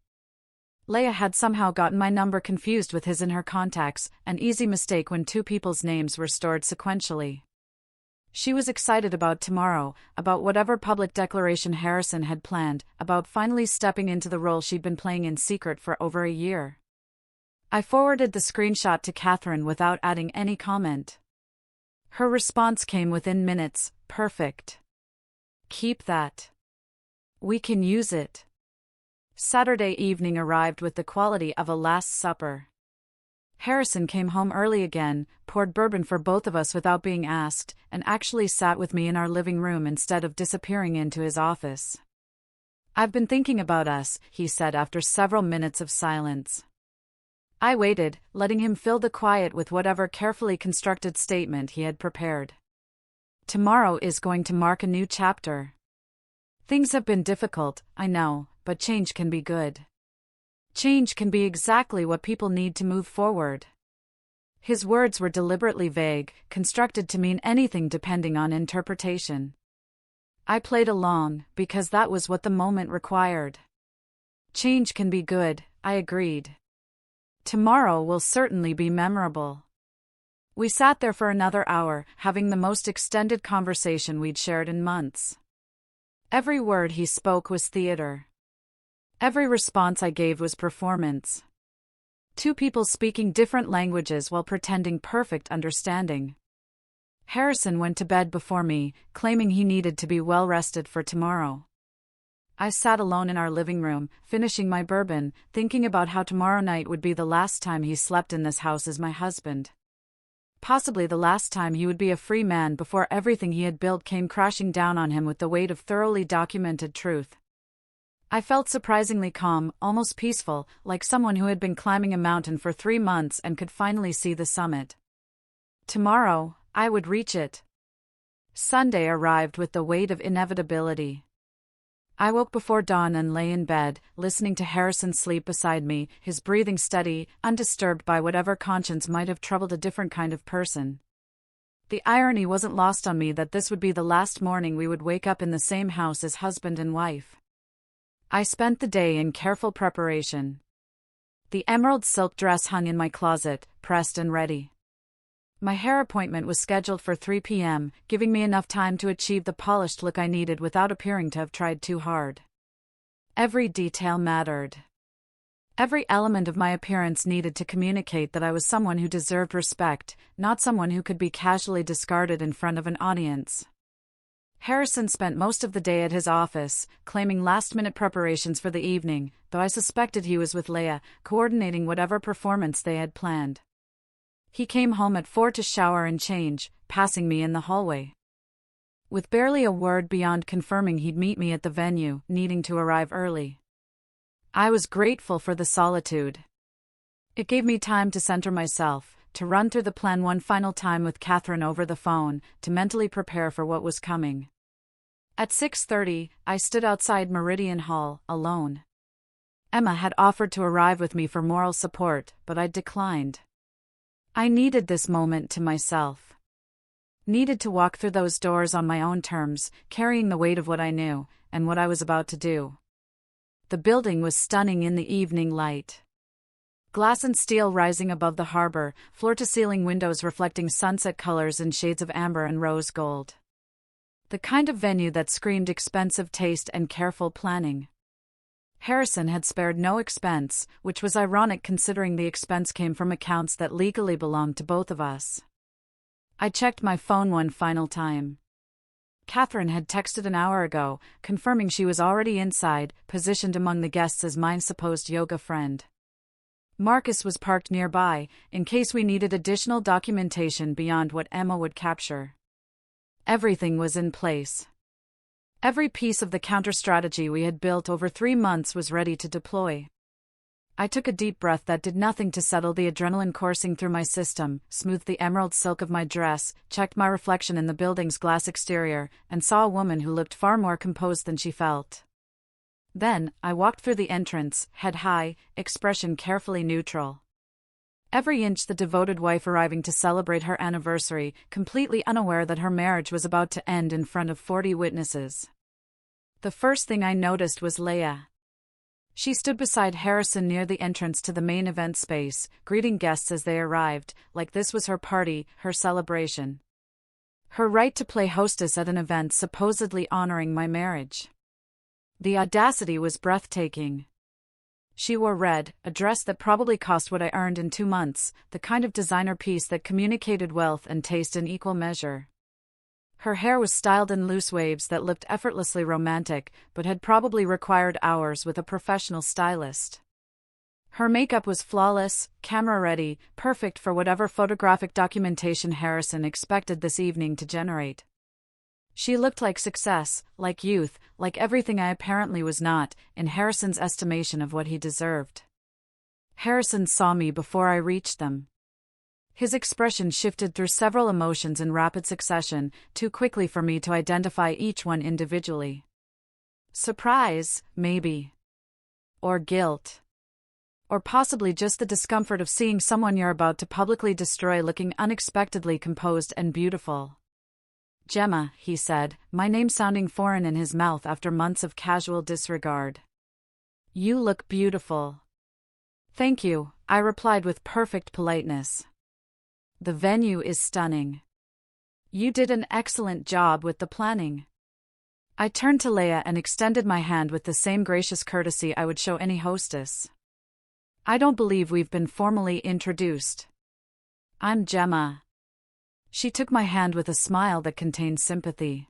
Leia had somehow gotten my number confused with his in her contacts, an easy mistake when two people's names were stored sequentially. She was excited about tomorrow, about whatever public declaration Harrison had planned, about finally stepping into the role she'd been playing in secret for over a year. I forwarded the screenshot to Catherine without adding any comment. Her response came within minutes. "Perfect. Keep that. We can use it." Saturday evening arrived with the quality of a Last Supper. Harrison came home early again, poured bourbon for both of us without being asked, and actually sat with me in our living room instead of disappearing into his office. "I've been thinking about us," he said after several minutes of silence. I waited, letting him fill the quiet with whatever carefully constructed statement he had prepared. "Tomorrow is going to mark a new chapter. Things have been difficult, I know, but change can be good. Change can be exactly what people need to move forward." His words were deliberately vague, constructed to mean anything depending on interpretation. I played along, because that was what the moment required. "Change can be good," I agreed. "Tomorrow will certainly be memorable." We sat there for another hour, having the most extended conversation we'd shared in months. Every word he spoke was theater. Every response I gave was performance. Two people speaking different languages while pretending perfect understanding. Harrison went to bed before me, claiming he needed to be well rested for tomorrow. I sat alone in our living room, finishing my bourbon, thinking about how tomorrow night would be the last time he slept in this house as my husband. Possibly the last time he would be a free man before everything he had built came crashing down on him with the weight of thoroughly documented truth. I felt surprisingly calm, almost peaceful, like someone who had been climbing a mountain for 3 months and could finally see the summit. Tomorrow, I would reach it. Sunday arrived with the weight of inevitability. I woke before dawn and lay in bed, listening to Harrison sleep beside me, his breathing steady, undisturbed by whatever conscience might have troubled a different kind of person. The irony wasn't lost on me that this would be the last morning we would wake up in the same house as husband and wife. I spent the day in careful preparation. The emerald silk dress hung in my closet, pressed and ready. My hair appointment was scheduled for 3 p.m., giving me enough time to achieve the polished look I needed without appearing to have tried too hard. Every detail mattered. Every element of my appearance needed to communicate that I was someone who deserved respect, not someone who could be casually discarded in front of an audience. Harrison spent most of the day at his office, claiming last-minute preparations for the evening, though I suspected he was with Leia, coordinating whatever performance they had planned. He came home at 4 to shower and change, passing me in the hallway. With barely a word beyond confirming he'd meet me at the venue, needing to arrive early. I was grateful for the solitude. It gave me time to center myself, to run through the plan one final time with Catherine over the phone, to mentally prepare for what was coming. At 6:30, I stood outside Meridian Hall, alone. Emma had offered to arrive with me for moral support, but I declined. I needed this moment to myself. Needed to walk through those doors on my own terms, carrying the weight of what I knew, and what I was about to do. The building was stunning in the evening light. Glass and steel rising above the harbor, floor-to-ceiling windows reflecting sunset colors in shades of amber and rose gold. The kind of venue that screamed expensive taste and careful planning. Harrison had spared no expense, which was ironic considering the expense came from accounts that legally belonged to both of us. I checked my phone one final time. Catherine had texted an hour ago, confirming she was already inside, positioned among the guests as my supposed yoga friend. Marcus was parked nearby, in case we needed additional documentation beyond what Emma would capture. Everything was in place. Every piece of the counter-strategy we had built over 3 months was ready to deploy. I took a deep breath that did nothing to settle the adrenaline coursing through my system, smoothed the emerald silk of my dress, checked my reflection in the building's glass exterior, and saw a woman who looked far more composed than she felt. Then, I walked through the entrance, head high, expression carefully neutral. Every inch the devoted wife arriving to celebrate her anniversary, completely unaware that her marriage was about to end in front of 40 witnesses. The first thing I noticed was Leia. She stood beside Harrison near the entrance to the main event space, greeting guests as they arrived, like this was her party, her celebration. Her right to play hostess at an event supposedly honoring my marriage. The audacity was breathtaking. She wore red, a dress that probably cost what I earned in 2 months, the kind of designer piece that communicated wealth and taste in equal measure. Her hair was styled in loose waves that looked effortlessly romantic, but had probably required hours with a professional stylist. Her makeup was flawless, camera-ready, perfect for whatever photographic documentation Harrison expected this evening to generate. She looked like success, like youth, like everything I apparently was not, in Harrison's estimation of what he deserved. Harrison saw me before I reached them. His expression shifted through several emotions in rapid succession, too quickly for me to identify each one individually. Surprise, maybe. Or guilt. Or possibly just the discomfort of seeing someone you're about to publicly destroy looking unexpectedly composed and beautiful. "Gemma," he said, my name sounding foreign in his mouth after months of casual disregard. "You look beautiful." "Thank you," I replied with perfect politeness. "The venue is stunning. You did an excellent job with the planning." I turned to Leia and extended my hand with the same gracious courtesy I would show any hostess. "I don't believe we've been formally introduced. I'm Gemma." She took my hand with a smile that contained sympathy.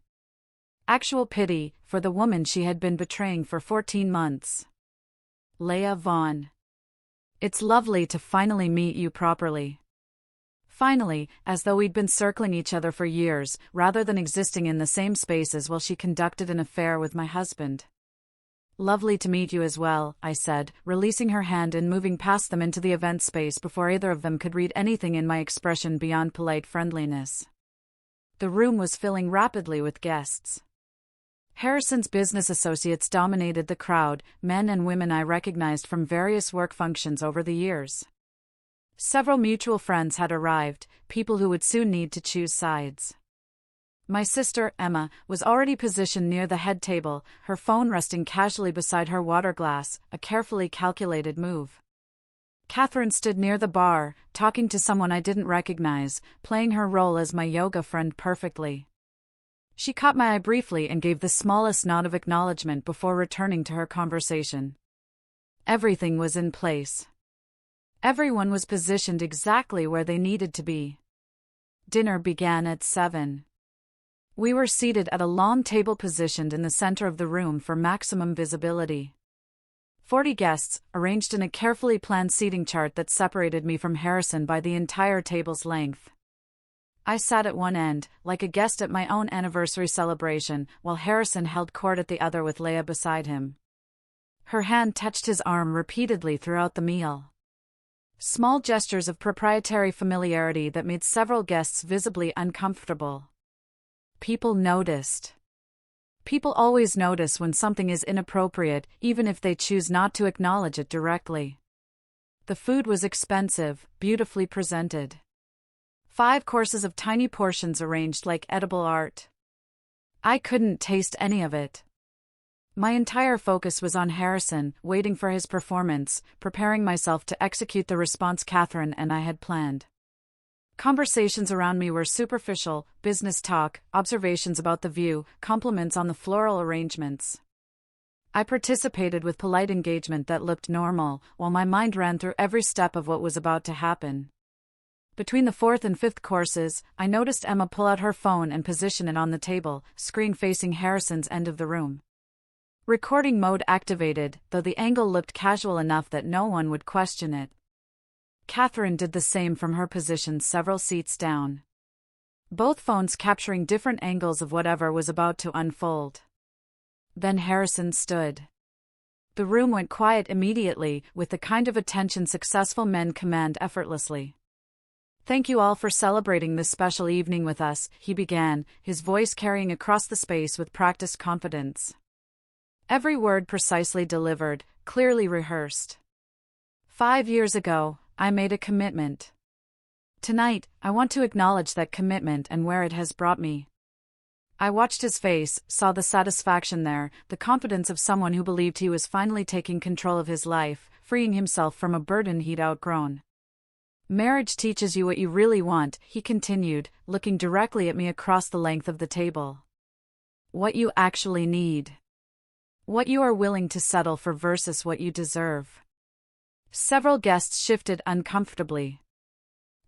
Actual pity, for the woman she had been betraying for 14 months. "Leia Vaughn. It's lovely to finally meet you properly." Finally, as though we'd been circling each other for years, rather than existing in the same spaces while she conducted an affair with my husband. "Lovely to meet you as well," I said, releasing her hand and moving past them into the event space before either of them could read anything in my expression beyond polite friendliness. The room was filling rapidly with guests. Harrison's business associates dominated the crowd, men and women I recognized from various work functions over the years. Several mutual friends had arrived, people who would soon need to choose sides. My sister, Emma, was already positioned near the head table, her phone resting casually beside her water glass, a carefully calculated move. Catherine stood near the bar, talking to someone I didn't recognize, playing her role as my yoga friend perfectly. She caught my eye briefly and gave the smallest nod of acknowledgement before returning to her conversation. Everything was in place. Everyone was positioned exactly where they needed to be. Dinner began at 7. We were seated at a long table positioned in the center of the room for maximum visibility. 40 guests, arranged in a carefully planned seating chart that separated me from Harrison by the entire table's length. I sat at one end, like a guest at my own anniversary celebration, while Harrison held court at the other with Leia beside him. Her hand touched his arm repeatedly throughout the meal. Small gestures of proprietary familiarity that made several guests visibly uncomfortable. People noticed. People always notice when something is inappropriate, even if they choose not to acknowledge it directly. The food was expensive, beautifully presented. 5 courses of tiny portions arranged like edible art. I couldn't taste any of it. My entire focus was on Harrison, waiting for his performance, preparing myself to execute the response Catherine and I had planned. Conversations around me were superficial, business talk, observations about the view, compliments on the floral arrangements. I participated with polite engagement that looked normal, while my mind ran through every step of what was about to happen. Between the 4th and 5th courses, I noticed Emma pull out her phone and position it on the table, screen facing Harrison's end of the room. Recording mode activated, though the angle looked casual enough that no one would question it. Catherine did the same from her position several seats down. Both phones capturing different angles of whatever was about to unfold. Then Harrison stood. The room went quiet immediately, with the kind of attention successful men command effortlessly. "Thank you all for celebrating this special evening with us," he began, his voice carrying across the space with practiced confidence. Every word precisely delivered, clearly rehearsed. 5 years ago, I made a commitment. Tonight, I want to acknowledge that commitment and where it has brought me. I watched his face, saw the satisfaction there, the confidence of someone who believed he was finally taking control of his life, freeing himself from a burden he'd outgrown. "Marriage teaches you what you really want," he continued, looking directly at me across the length of the table. "What you actually need. What you are willing to settle for versus what you deserve." Several guests shifted uncomfortably.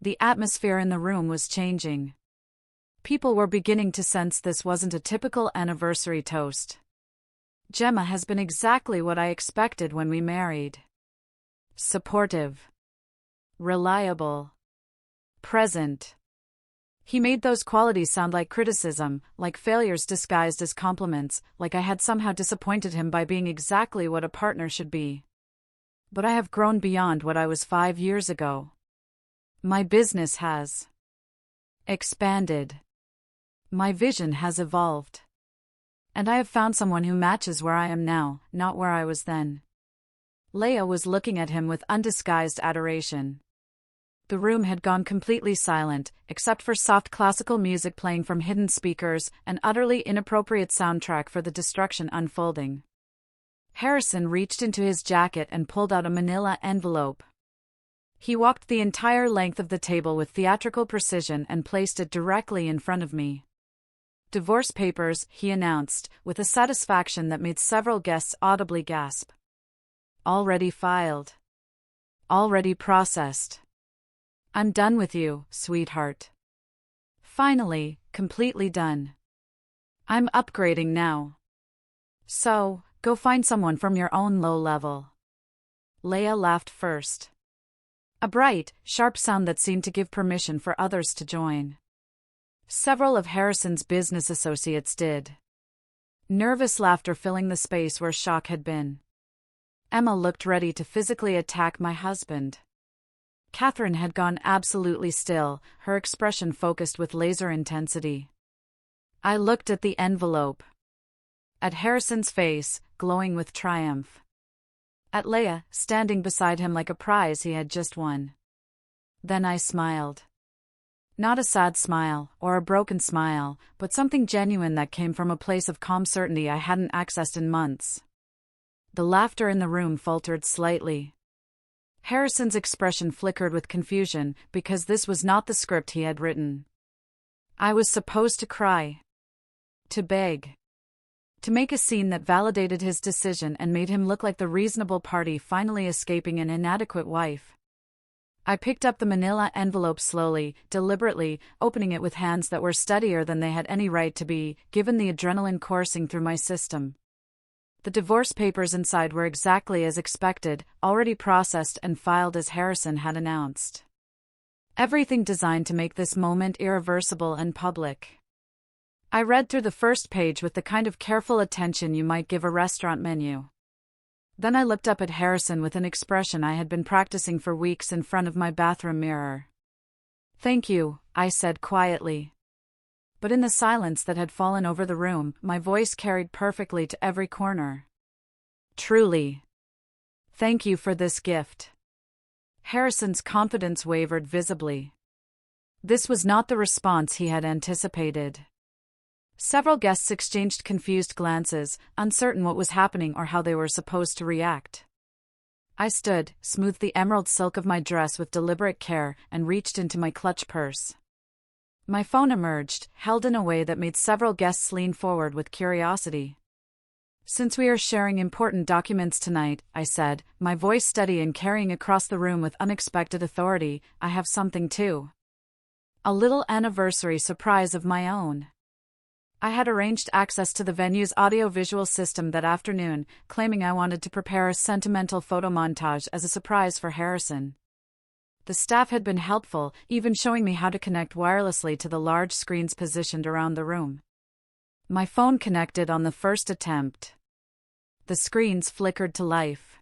The atmosphere in the room was changing. People were beginning to sense this wasn't a typical anniversary toast. Gemma has been exactly what I expected when we married. Supportive. Reliable. Present. He made those qualities sound like criticism, like failures disguised as compliments, like I had somehow disappointed him by being exactly what a partner should be. But I have grown beyond what I was 5 years ago. My business has expanded. My vision has evolved. And I have found someone who matches where I am now, not where I was then. Leia was looking at him with undisguised adoration. The room had gone completely silent, except for soft classical music playing from hidden speakers, an utterly inappropriate soundtrack for the destruction unfolding. Harrison reached into his jacket and pulled out a manila envelope. He walked the entire length of the table with theatrical precision and placed it directly in front of me. "Divorce papers," he announced, with a satisfaction that made several guests audibly gasp. "Already filed. Already processed. I'm done with you, sweetheart. Finally, completely done. I'm upgrading now. So, go find someone from your own low level." Leia laughed first. A bright, sharp sound that seemed to give permission for others to join. Several of Harrison's business associates did. Nervous laughter filling the space where shock had been. Emma looked ready to physically attack my husband. Catherine had gone absolutely still, her expression focused with laser intensity. I looked at the envelope. At Harrison's face, glowing with triumph. At Leia, standing beside him like a prize he had just won. Then I smiled. Not a sad smile, or a broken smile, but something genuine that came from a place of calm certainty I hadn't accessed in months. The laughter in the room faltered slightly. Harrison's expression flickered with confusion, because this was not the script he had written. I was supposed to cry. To beg. To make a scene that validated his decision and made him look like the reasonable party finally escaping an inadequate wife. I picked up the manila envelope slowly, deliberately, opening it with hands that were steadier than they had any right to be, given the adrenaline coursing through my system. The divorce papers inside were exactly as expected, already processed and filed as Harrison had announced. Everything designed to make this moment irreversible and public. I read through the first page with the kind of careful attention you might give a restaurant menu. Then I looked up at Harrison with an expression I had been practicing for weeks in front of my bathroom mirror. "Thank you," I said quietly. But in the silence that had fallen over the room, my voice carried perfectly to every corner. "Truly. Thank you for this gift." Harrison's confidence wavered visibly. This was not the response he had anticipated. Several guests exchanged confused glances, uncertain what was happening or how they were supposed to react. I stood, smoothed the emerald silk of my dress with deliberate care, and reached into my clutch purse. My phone emerged, held in a way that made several guests lean forward with curiosity. "Since we are sharing important documents tonight," I said, my voice steady and carrying across the room with unexpected authority, "I have something too. A little anniversary surprise of my own." I had arranged access to the venue's audio-visual system that afternoon, claiming I wanted to prepare a sentimental photo montage as a surprise for Harrison. The staff had been helpful, even showing me how to connect wirelessly to the large screens positioned around the room. My phone connected on the first attempt. The screens flickered to life.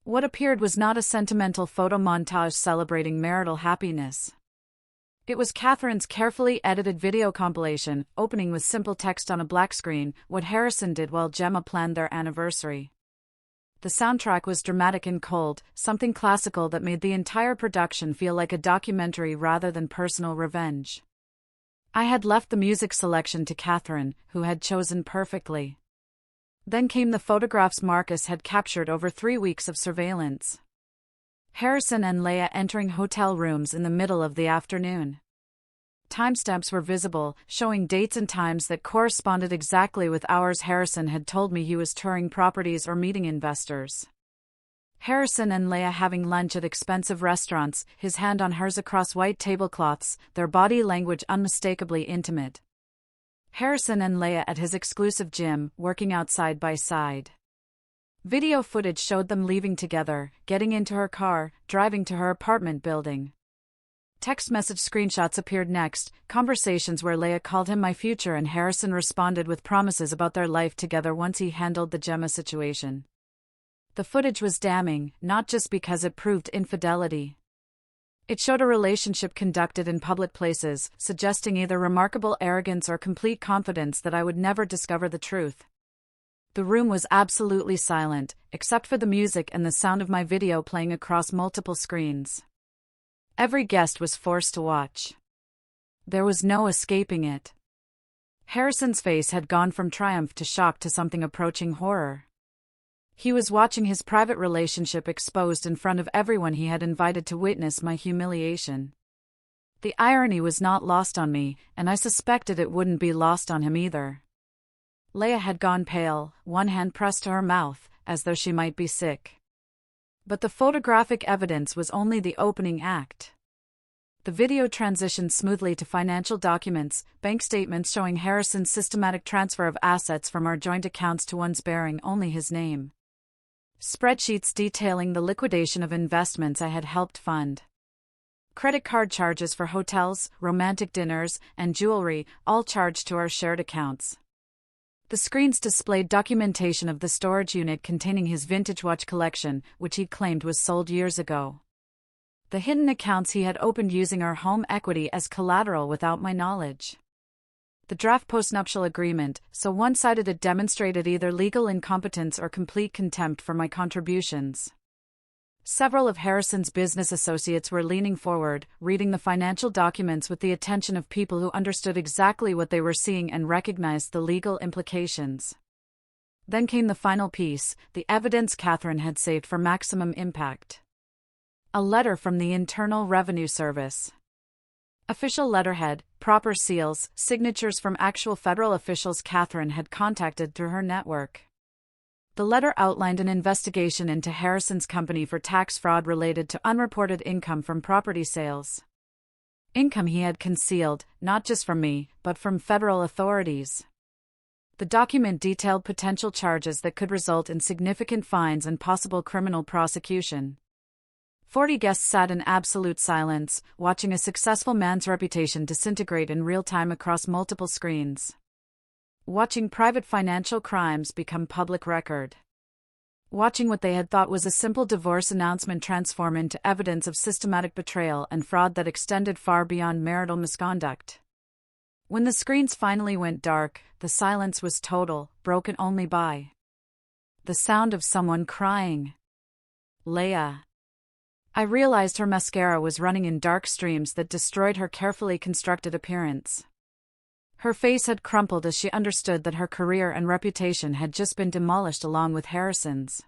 What appeared was not a sentimental photo montage celebrating marital happiness. It was Catherine's carefully edited video compilation, opening with simple text on a black screen, what Harrison did while Gemma planned their anniversary. The soundtrack was dramatic and cold, something classical that made the entire production feel like a documentary rather than personal revenge. I had left the music selection to Catherine, who had chosen perfectly. Then came the photographs Marcus had captured over 3 weeks of surveillance. Harrison and Leia entering hotel rooms in the middle of the afternoon. Timestamps were visible, showing dates and times that corresponded exactly with hours Harrison had told me he was touring properties or meeting investors. Harrison and Leia having lunch at expensive restaurants, his hand on hers across white tablecloths, their body language unmistakably intimate. Harrison and Leia at his exclusive gym, working out side by side. Video footage showed them leaving together, getting into her car, driving to her apartment building. Text message screenshots appeared next, conversations where Leia called him my future and Harrison responded with promises about their life together once he handled the Gemma situation. The footage was damning, not just because it proved infidelity. It showed a relationship conducted in public places, suggesting either remarkable arrogance or complete confidence that I would never discover the truth. The room was absolutely silent, except for the music and the sound of my video playing across multiple screens. Every guest was forced to watch. There was no escaping it. Harrison's face had gone from triumph to shock to something approaching horror. He was watching his private relationship exposed in front of everyone he had invited to witness my humiliation. The irony was not lost on me, and I suspected it wouldn't be lost on him either. Leia had gone pale, one hand pressed to her mouth, as though she might be sick. But the photographic evidence was only the opening act. The video transitioned smoothly to financial documents, bank statements showing Harrison's systematic transfer of assets from our joint accounts to ones bearing only his name. Spreadsheets detailing the liquidation of investments I had helped fund. Credit card charges for hotels, romantic dinners, and jewelry, all charged to our shared accounts. The screens displayed documentation of the storage unit containing his vintage watch collection, which he claimed was sold years ago. The hidden accounts he had opened using our home equity as collateral without my knowledge. The draft postnuptial agreement, so one-sided it demonstrated either legal incompetence or complete contempt for my contributions. Several of Harrison's business associates were leaning forward, reading the financial documents with the attention of people who understood exactly what they were seeing and recognized the legal implications. Then came the final piece, the evidence Catherine had saved for maximum impact. A letter from the Internal Revenue Service. Official letterhead, proper seals, signatures from actual federal officials Catherine had contacted through her network. The letter outlined an investigation into Harrison's company for tax fraud related to unreported income from property sales. Income he had concealed, not just from me, but from federal authorities. The document detailed potential charges that could result in significant fines and possible criminal prosecution. 40 guests sat in absolute silence, watching a successful man's reputation disintegrate in real time across multiple screens. Watching private financial crimes become public record. Watching what they had thought was a simple divorce announcement transform into evidence of systematic betrayal and fraud that extended far beyond marital misconduct. When the screens finally went dark, the silence was total, broken only by the sound of someone crying. Leia. I realized her mascara was running in dark streams that destroyed her carefully constructed appearance. Her face had crumpled as she understood that her career and reputation had just been demolished along with Harrison's.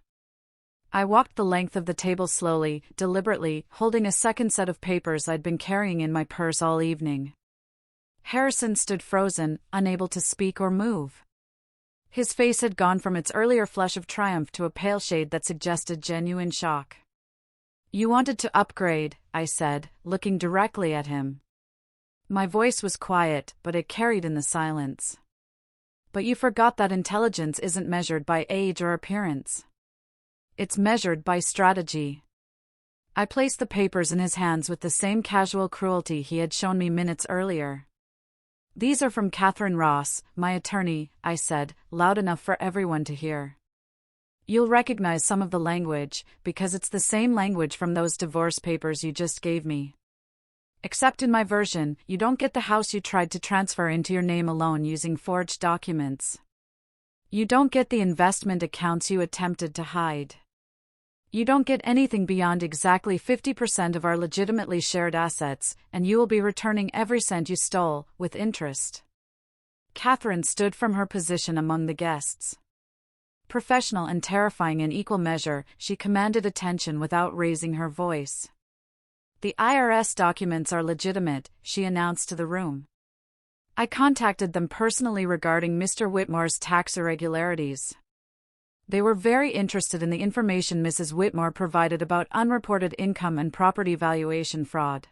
I walked the length of the table slowly, deliberately, holding a second set of papers I'd been carrying in my purse all evening. Harrison stood frozen, unable to speak or move. His face had gone from its earlier flush of triumph to a pale shade that suggested genuine shock. "You wanted to upgrade," I said, looking directly at him. My voice was quiet, but it carried in the silence. "But you forgot that intelligence isn't measured by age or appearance. It's measured by strategy." I placed the papers in his hands with the same casual cruelty he had shown me minutes earlier. "These are from Catherine Ross, my attorney," I said, loud enough for everyone to hear. "You'll recognize some of the language, because it's the same language from those divorce papers you just gave me. Except in my version, you don't get the house you tried to transfer into your name alone using forged documents. You don't get the investment accounts you attempted to hide. You don't get anything beyond exactly 50% of our legitimately shared assets, and you will be returning every cent you stole, with interest." Catherine stood from her position among the guests. Professional and terrifying in equal measure, she commanded attention without raising her voice. "The IRS documents are legitimate," she announced to the room. "I contacted them personally regarding Mr. Whitmore's tax irregularities. They were very interested in the information Mrs. Whitmore provided about unreported income and property valuation fraud."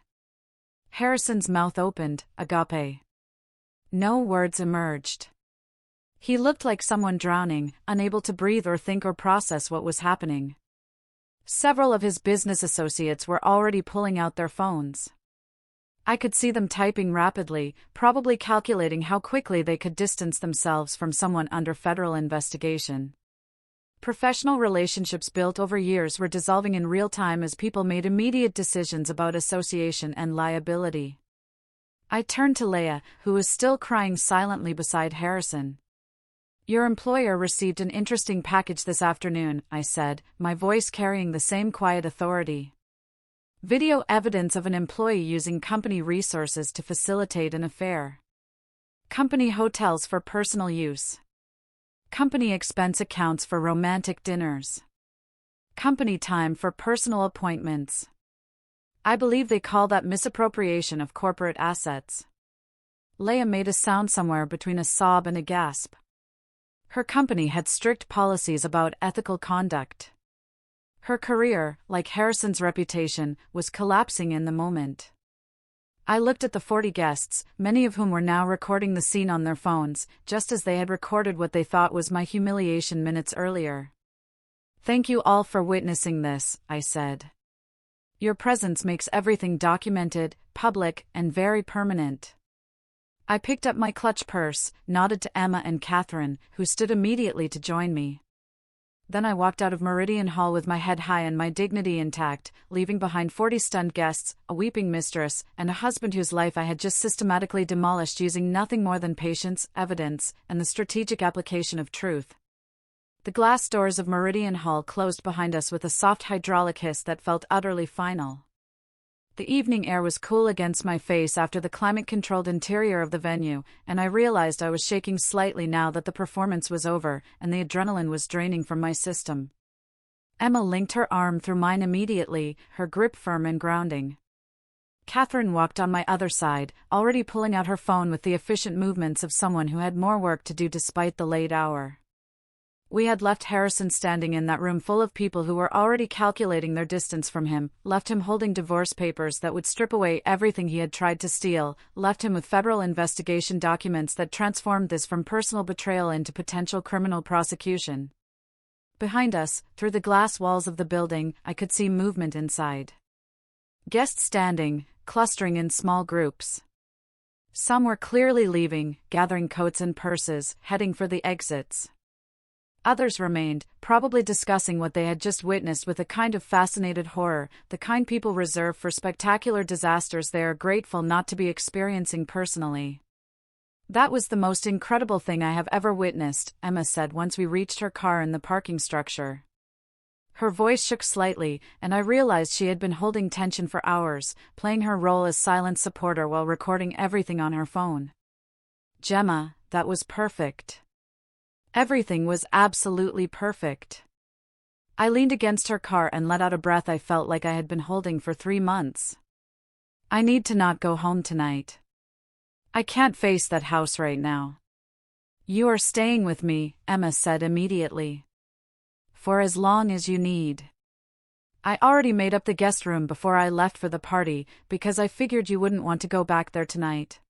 Harrison's mouth opened, agape. No words emerged. He looked like someone drowning, unable to breathe or think or process what was happening. Several of his business associates were already pulling out their phones. I could see them typing rapidly, probably calculating how quickly they could distance themselves from someone under federal investigation. Professional relationships built over years were dissolving in real time as people made immediate decisions about association and liability. I turned to Leia, who was still crying silently beside Harrison. "Your employer received an interesting package this afternoon," I said, my voice carrying the same quiet authority. "Video evidence of an employee using company resources to facilitate an affair. Company hotels for personal use. Company expense accounts for romantic dinners. Company time for personal appointments. I believe they call that misappropriation of corporate assets." Leia made a sound somewhere between a sob and a gasp. Her company had strict policies about ethical conduct. Her career, like Harrison's reputation, was collapsing in the moment. I looked at the 40 guests, many of whom were now recording the scene on their phones, just as they had recorded what they thought was my humiliation minutes earlier. "Thank you all for witnessing this," I said. "Your presence makes everything documented, public, and very permanent." I picked up my clutch purse, nodded to Emma and Catherine, who stood immediately to join me. Then I walked out of Meridian Hall with my head high and my dignity intact, leaving behind 40 stunned guests, a weeping mistress, and a husband whose life I had just systematically demolished using nothing more than patience, evidence, and the strategic application of truth. The glass doors of Meridian Hall closed behind us with a soft hydraulic hiss that felt utterly final. The evening air was cool against my face after the climate-controlled interior of the venue, and I realized I was shaking slightly now that the performance was over and the adrenaline was draining from my system. Emma linked her arm through mine immediately, her grip firm and grounding. Catherine walked on my other side, already pulling out her phone with the efficient movements of someone who had more work to do despite the late hour. We had left Harrison standing in that room full of people who were already calculating their distance from him, left him holding divorce papers that would strip away everything he had tried to steal, left him with federal investigation documents that transformed this from personal betrayal into potential criminal prosecution. Behind us, through the glass walls of the building, I could see movement inside. Guests standing, clustering in small groups. Some were clearly leaving, gathering coats and purses, heading for the exits. Others remained, probably discussing what they had just witnessed with a kind of fascinated horror, the kind people reserve for spectacular disasters they are grateful not to be experiencing personally. "That was the most incredible thing I have ever witnessed," Emma said once we reached her car in the parking structure. Her voice shook slightly, and I realized she had been holding tension for hours, playing her role as silent supporter while recording everything on her phone. "Gemma, that was perfect. Everything was absolutely perfect." I leaned against her car and let out a breath I felt like I had been holding for 3 months. "I need to not go home tonight. I can't face that house right now." "You are staying with me," Emma said immediately. "For as long as you need." I already made up the guest room before I left for the party, because I figured you wouldn't want to go back there tonight.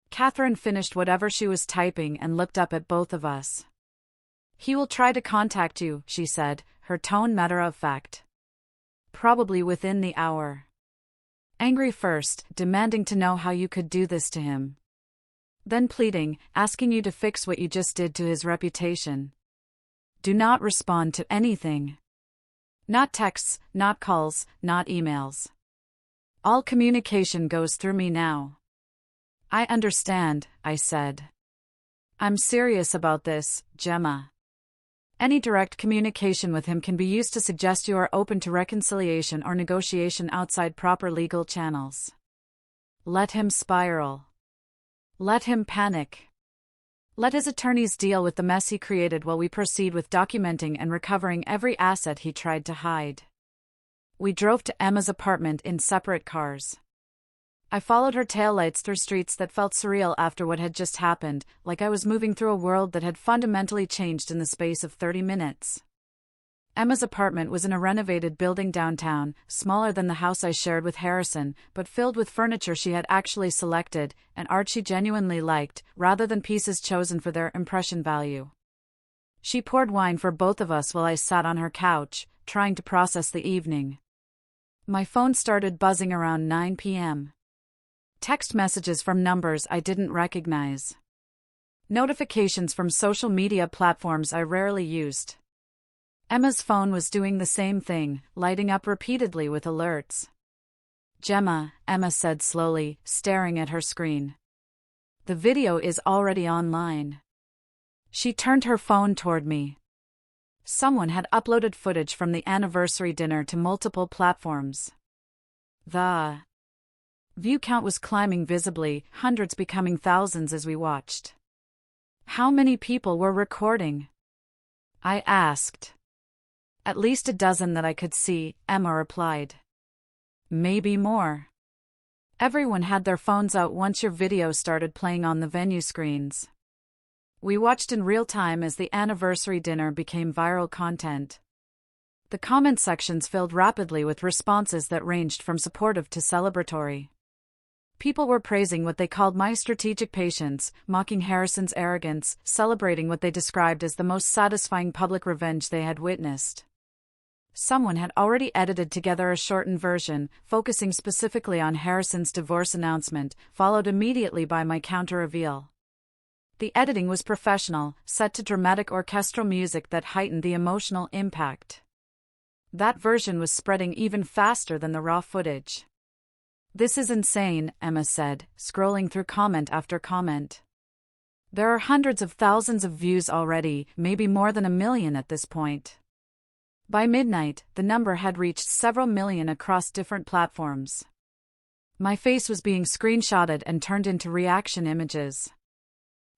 Catherine finished whatever she was typing and looked up at both of us. "He will try to contact you," she said, her tone matter-of-fact. "Probably within the hour. Angry first, demanding to know how you could do this to him. Then pleading, asking you to fix what you just did to his reputation. Do not respond to anything. Not texts, not calls, not emails. All communication goes through me now." "I understand," I said. "I'm serious about this, Gemma. Any direct communication with him can be used to suggest you are open to reconciliation or negotiation outside proper legal channels. Let him spiral. Let him panic. Let his attorneys deal with the mess he created while we proceed with documenting and recovering every asset he tried to hide." We drove to Emma's apartment in separate cars. I followed her taillights through streets that felt surreal after what had just happened, like I was moving through a world that had fundamentally changed in the space of 30 minutes. Emma's apartment was in a renovated building downtown, smaller than the house I shared with Harrison, but filled with furniture she had actually selected, and art she genuinely liked, rather than pieces chosen for their impression value. She poured wine for both of us while I sat on her couch, trying to process the evening. My phone started buzzing around 9 p.m. Text messages from numbers I didn't recognize. Notifications from social media platforms I rarely used. Emma's phone was doing the same thing, lighting up repeatedly with alerts. "Gemma," Emma said slowly, staring at her screen. "The video is already online." She turned her phone toward me. Someone had uploaded footage from the anniversary dinner to multiple platforms. The view count was climbing visibly, hundreds becoming thousands as we watched. "How many people were recording?" I asked. "At least a dozen that I could see," Emma replied. "Maybe more." Everyone had their phones out once your video started playing on the venue screens. We watched in real time as the anniversary dinner became viral content. The comment sections filled rapidly with responses that ranged from supportive to celebratory. People were praising what they called my strategic patience, mocking Harrison's arrogance, celebrating what they described as the most satisfying public revenge they had witnessed. Someone had already edited together a shortened version, focusing specifically on Harrison's divorce announcement, followed immediately by my counter-reveal. The editing was professional, set to dramatic orchestral music that heightened the emotional impact. That version was spreading even faster than the raw footage. "This is insane," Emma said, scrolling through comment after comment. "There are hundreds of thousands of views already, maybe more than 1 million at this point." By midnight, the number had reached several million across different platforms. My face was being screenshotted and turned into reaction images.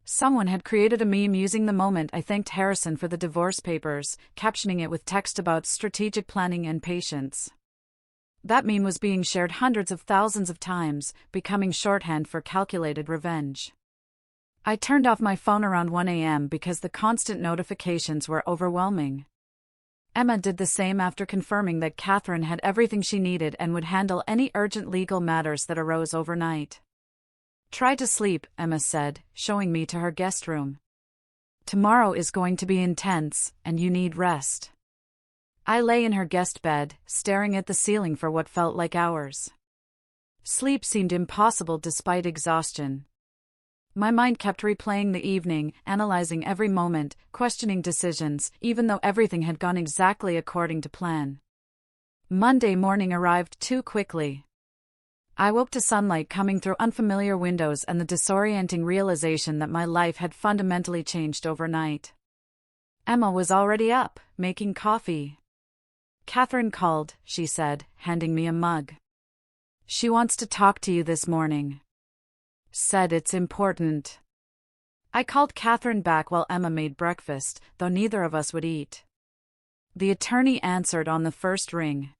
Someone had created a meme using the moment I thanked Harrison for the divorce papers, captioning it with text about strategic planning and patience. That meme was being shared hundreds of thousands of times, becoming shorthand for calculated revenge. I turned off my phone around 1 a.m. because the constant notifications were overwhelming. Emma did the same after confirming that Catherine had everything she needed and would handle any urgent legal matters that arose overnight. Try to sleep, Emma said, showing me to her guest room. Tomorrow is going to be intense, and you need rest. I lay in her guest bed, staring at the ceiling for what felt like hours. Sleep seemed impossible despite exhaustion. My mind kept replaying the evening, analyzing every moment, questioning decisions, even though everything had gone exactly according to plan. Monday morning arrived too quickly. I woke to sunlight coming through unfamiliar windows and the disorienting realization that my life had fundamentally changed overnight. Emma was already up, making coffee. Catherine called, she said, handing me a mug. She wants to talk to you this morning. Said it's important. I called Catherine back while Emma made breakfast, though neither of us would eat. The attorney answered on the first ring.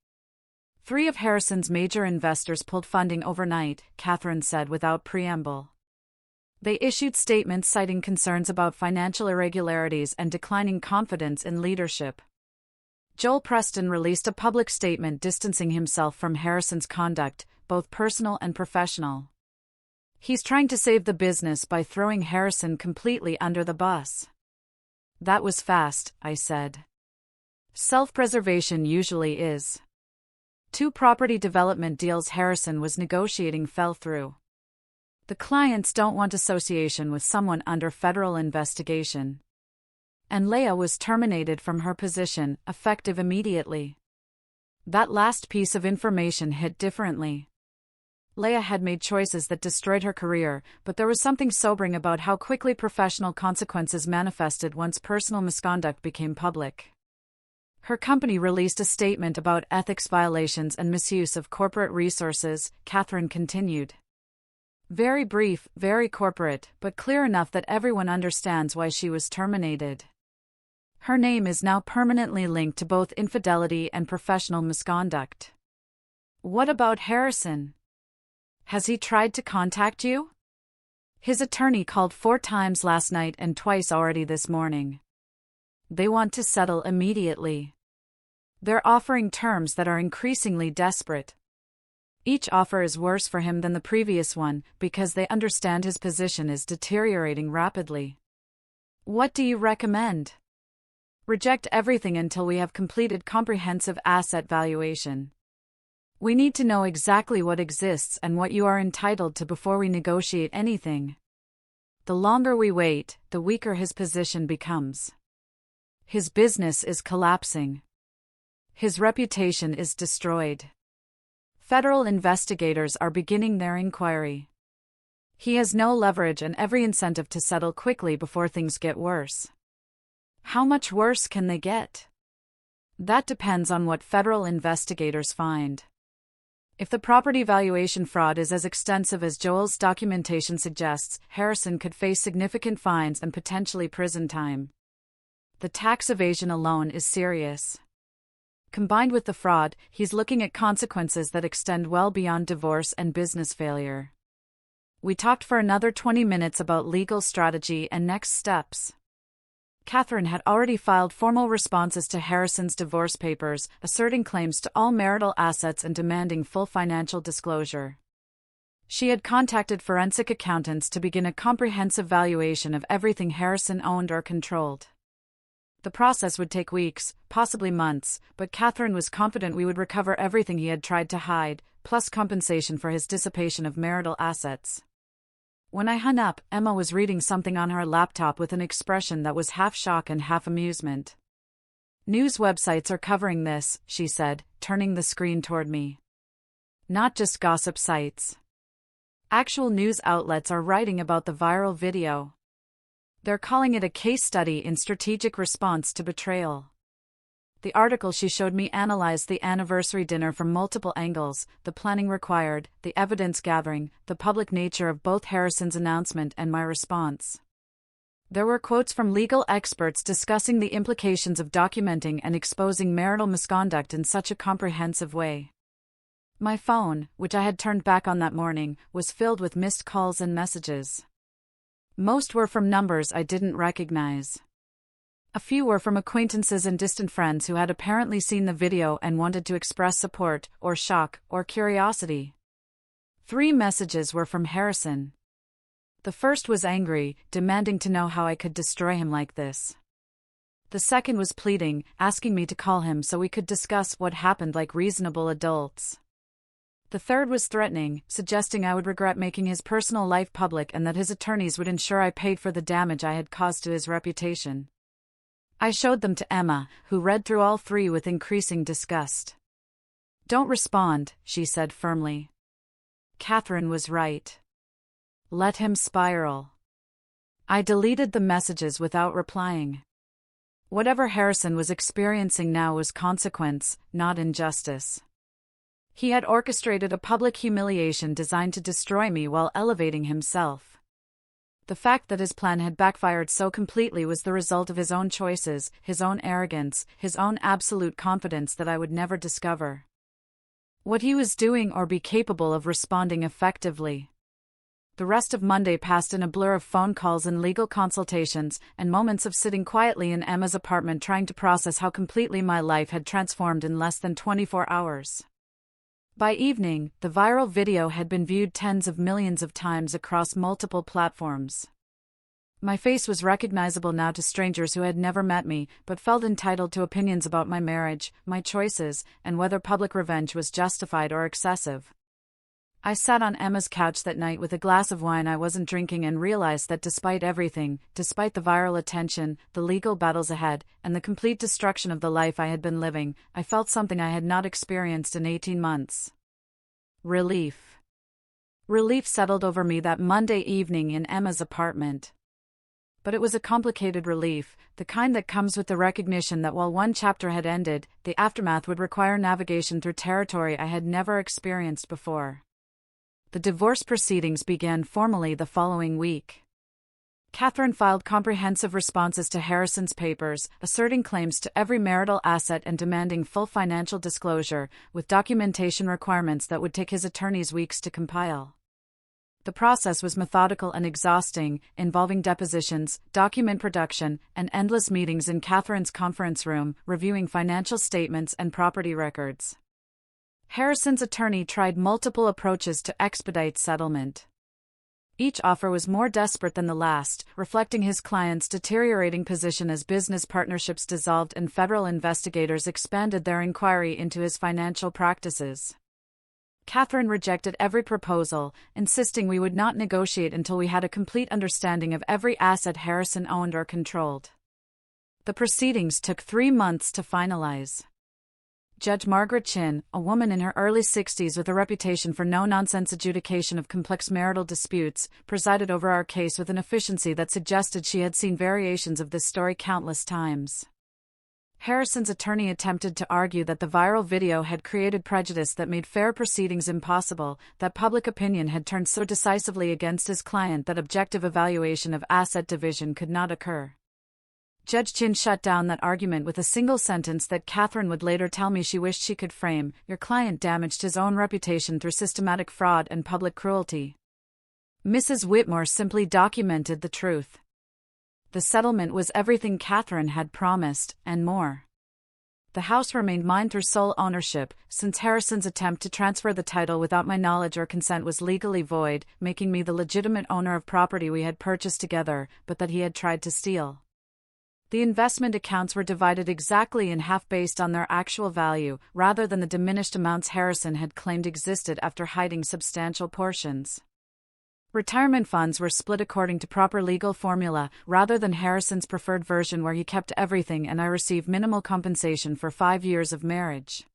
3 of Harrison's major investors pulled funding overnight, Catherine said without preamble. They issued statements citing concerns about financial irregularities and declining confidence in leadership. Joel Preston released a public statement distancing himself from Harrison's conduct, both personal and professional. He's trying to save the business by throwing Harrison completely under the bus. That was fast, I said. Self-preservation usually is. 2 property development deals Harrison was negotiating fell through. The clients don't want association with someone under federal investigation. And Leah was terminated from her position, effective immediately. That last piece of information hit differently. Leah had made choices that destroyed her career, but there was something sobering about how quickly professional consequences manifested once personal misconduct became public. Her company released a statement about ethics violations and misuse of corporate resources, Catherine continued. Very brief, very corporate, but clear enough that everyone understands why she was terminated. Her name is now permanently linked to both infidelity and professional misconduct. What about Harrison? Has he tried to contact you? His attorney called 4 times last night and twice already this morning. They want to settle immediately. They're offering terms that are increasingly desperate. Each offer is worse for him than the previous one because they understand his position is deteriorating rapidly. What do you recommend? Reject everything until we have completed comprehensive asset valuation. We need to know exactly what exists and what you are entitled to before we negotiate anything. The longer we wait, the weaker his position becomes. His business is collapsing. His reputation is destroyed. Federal investigators are beginning their inquiry. He has no leverage and every incentive to settle quickly before things get worse. How much worse can they get? That depends on what federal investigators find. If the property valuation fraud is as extensive as Joel's documentation suggests, Harrison could face significant fines and potentially prison time. The tax evasion alone is serious. Combined with the fraud, he's looking at consequences that extend well beyond divorce and business failure. We talked for another 20 minutes about legal strategy and next steps. Catherine had already filed formal responses to Harrison's divorce papers, asserting claims to all marital assets and demanding full financial disclosure. She had contacted forensic accountants to begin a comprehensive valuation of everything Harrison owned or controlled. The process would take weeks, possibly months, but Catherine was confident we would recover everything he had tried to hide, plus compensation for his dissipation of marital assets. When I hung up, Emma was reading something on her laptop with an expression that was half shock and half amusement. News websites are covering this, she said, turning the screen toward me. Not just gossip sites. Actual news outlets are writing about the viral video. They're calling it a case study in strategic response to betrayal. The article she showed me analyzed the anniversary dinner from multiple angles, the planning required, the evidence gathering, the public nature of both Harrison's announcement and my response. There were quotes from legal experts discussing the implications of documenting and exposing marital misconduct in such a comprehensive way. My phone, which I had turned back on that morning, was filled with missed calls and messages. Most were from numbers I didn't recognize. A few were from acquaintances and distant friends who had apparently seen the video and wanted to express support, or shock, or curiosity. 3 messages were from Harrison. The first was angry, demanding to know how I could destroy him like this. The second was pleading, asking me to call him so we could discuss what happened like reasonable adults. The third was threatening, suggesting I would regret making his personal life public and that his attorneys would ensure I paid for the damage I had caused to his reputation. I showed them to Emma, who read through all 3 with increasing disgust. "Don't respond," she said firmly. Catherine was right. Let him spiral. I deleted the messages without replying. Whatever Harrison was experiencing now was consequence, not injustice. He had orchestrated a public humiliation designed to destroy me while elevating himself. The fact that his plan had backfired so completely was the result of his own choices, his own arrogance, his own absolute confidence that I would never discover what he was doing or be capable of responding effectively. The rest of Monday passed in a blur of phone calls and legal consultations, and moments of sitting quietly in Emma's apartment trying to process how completely my life had transformed in less than 24 hours. By evening, the viral video had been viewed tens of millions of times across multiple platforms. My face was recognizable now to strangers who had never met me, but felt entitled to opinions about my marriage, my choices, and whether public revenge was justified or excessive. I sat on Emma's couch that night with a glass of wine I wasn't drinking and realized that despite everything, despite the viral attention, the legal battles ahead, and the complete destruction of the life I had been living, I felt something I had not experienced in 18 months. Relief. Relief settled over me that Monday evening in Emma's apartment. But it was a complicated relief, the kind that comes with the recognition that while one chapter had ended, the aftermath would require navigation through territory I had never experienced before. The divorce proceedings began formally the following week. Catherine filed comprehensive responses to Harrison's papers, asserting claims to every marital asset and demanding full financial disclosure, with documentation requirements that would take his attorneys weeks to compile. The process was methodical and exhausting, involving depositions, document production, and endless meetings in Catherine's conference room, reviewing financial statements and property records. Harrison's attorney tried multiple approaches to expedite settlement. Each offer was more desperate than the last, reflecting his client's deteriorating position as business partnerships dissolved and federal investigators expanded their inquiry into his financial practices. Catherine rejected every proposal, insisting we would not negotiate until we had a complete understanding of every asset Harrison owned or controlled. The proceedings took 3 months to finalize. Judge Margaret Chin, a woman in her early 60s with a reputation for no-nonsense adjudication of complex marital disputes, presided over our case with an efficiency that suggested she had seen variations of this story countless times. Harrison's attorney attempted to argue that the viral video had created prejudice that made fair proceedings impossible, that public opinion had turned so decisively against his client that objective evaluation of asset division could not occur. Judge Chin shut down that argument with a single sentence that Catherine would later tell me she wished she could frame: "Your client damaged his own reputation through systematic fraud and public cruelty." Mrs. Whitmore simply documented the truth. The settlement was everything Catherine had promised, and more. The house remained mine through sole ownership, since Harrison's attempt to transfer the title without my knowledge or consent was legally void, making me the legitimate owner of property we had purchased together, but that he had tried to steal. The investment accounts were divided exactly in half based on their actual value, rather than the diminished amounts Harrison had claimed existed after hiding substantial portions. Retirement funds were split according to proper legal formula, rather than Harrison's preferred version where he kept everything and I received minimal compensation for 5 years of marriage.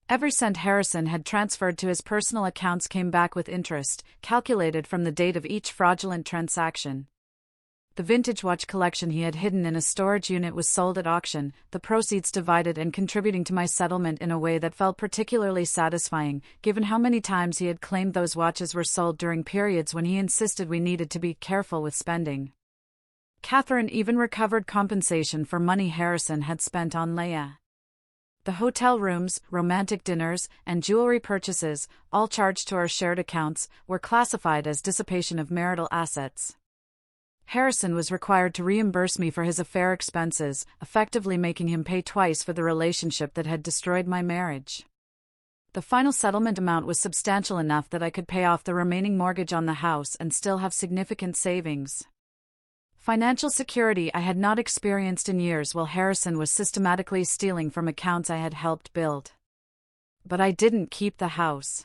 Every cent Harrison had transferred to his personal accounts came back with interest, calculated from the date of each fraudulent transaction. The vintage watch collection he had hidden in a storage unit was sold at auction, the proceeds divided and contributing to my settlement in a way that felt particularly satisfying, given how many times he had claimed those watches were sold during periods when he insisted we needed to be careful with spending. Catherine even recovered compensation for money Harrison had spent on Leia. The hotel rooms, romantic dinners, and jewelry purchases, all charged to our shared accounts, were classified as dissipation of marital assets. Harrison was required to reimburse me for his affair expenses, effectively making him pay twice for the relationship that had destroyed my marriage. The final settlement amount was substantial enough that I could pay off the remaining mortgage on the house and still have significant savings. Financial security I had not experienced in years while Harrison was systematically stealing from accounts I had helped build. But I didn't keep the house.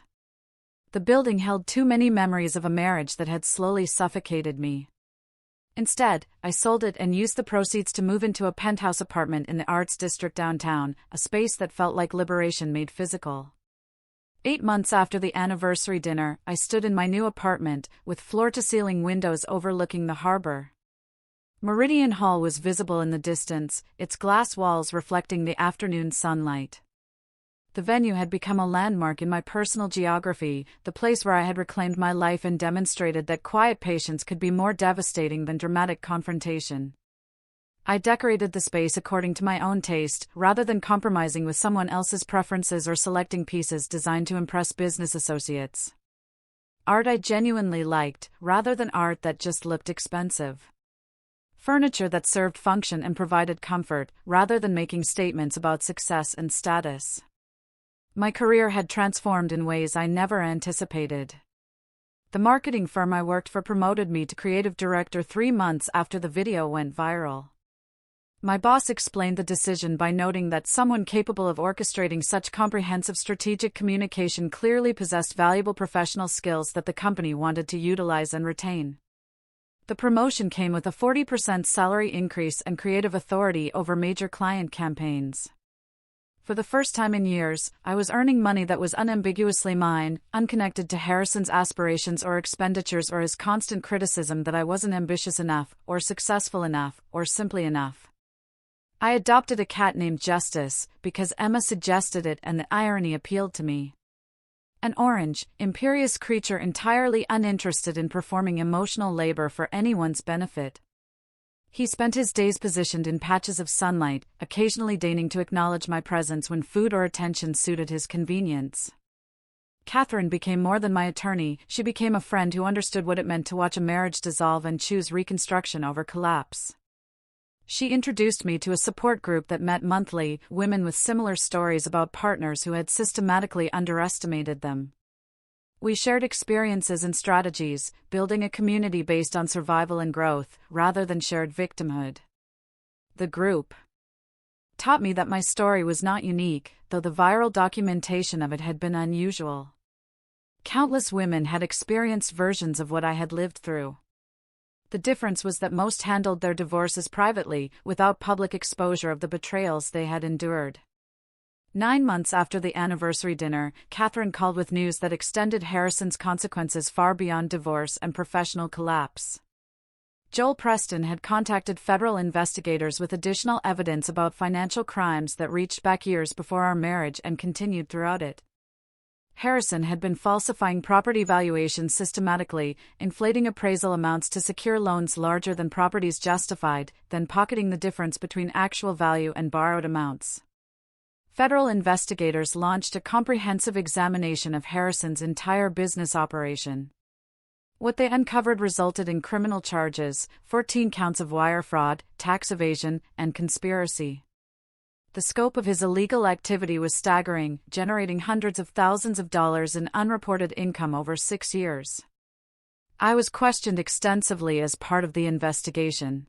The building held too many memories of a marriage that had slowly suffocated me. Instead, I sold it and used the proceeds to move into a penthouse apartment in the Arts District downtown, a space that felt like liberation made physical. 8 months after the anniversary dinner, I stood in my new apartment, with floor-to-ceiling windows overlooking the harbor. Meridian Hall was visible in the distance, its glass walls reflecting the afternoon sunlight. The venue had become a landmark in my personal geography, the place where I had reclaimed my life and demonstrated that quiet patience could be more devastating than dramatic confrontation. I decorated the space according to my own taste, rather than compromising with someone else's preferences or selecting pieces designed to impress business associates. Art I genuinely liked, rather than art that just looked expensive. Furniture that served function and provided comfort, rather than making statements about success and status. My career had transformed in ways I never anticipated. The marketing firm I worked for promoted me to creative director 3 months after the video went viral. My boss explained the decision by noting that someone capable of orchestrating such comprehensive strategic communication clearly possessed valuable professional skills that the company wanted to utilize and retain. The promotion came with a 40% salary increase and creative authority over major client campaigns. For the first time in years, I was earning money that was unambiguously mine, unconnected to Harrison's aspirations or expenditures or his constant criticism that I wasn't ambitious enough, or successful enough, or simply enough. I adopted a cat named Justice, because Emma suggested it and the irony appealed to me. An orange, imperious creature entirely uninterested in performing emotional labor for anyone's benefit. He spent his days positioned in patches of sunlight, occasionally deigning to acknowledge my presence when food or attention suited his convenience. Catherine became more than my attorney, she became a friend who understood what it meant to watch a marriage dissolve and choose reconstruction over collapse. She introduced me to a support group that met monthly, women with similar stories about partners who had systematically underestimated them. We shared experiences and strategies, building a community based on survival and growth, rather than shared victimhood. The group taught me that my story was not unique, though the viral documentation of it had been unusual. Countless women had experienced versions of what I had lived through. The difference was that most handled their divorces privately, without public exposure of the betrayals they had endured. 9 months after the anniversary dinner, Catherine called with news that extended Harrison's consequences far beyond divorce and professional collapse. Joel Preston had contacted federal investigators with additional evidence about financial crimes that reached back years before our marriage and continued throughout it. Harrison had been falsifying property valuations systematically, inflating appraisal amounts to secure loans larger than properties justified, then pocketing the difference between actual value and borrowed amounts. Federal investigators launched a comprehensive examination of Harrison's entire business operation. What they uncovered resulted in criminal charges, 14 counts of wire fraud, tax evasion, and conspiracy. The scope of his illegal activity was staggering, generating hundreds of thousands of dollars in unreported income over 6 years. I was questioned extensively as part of the investigation.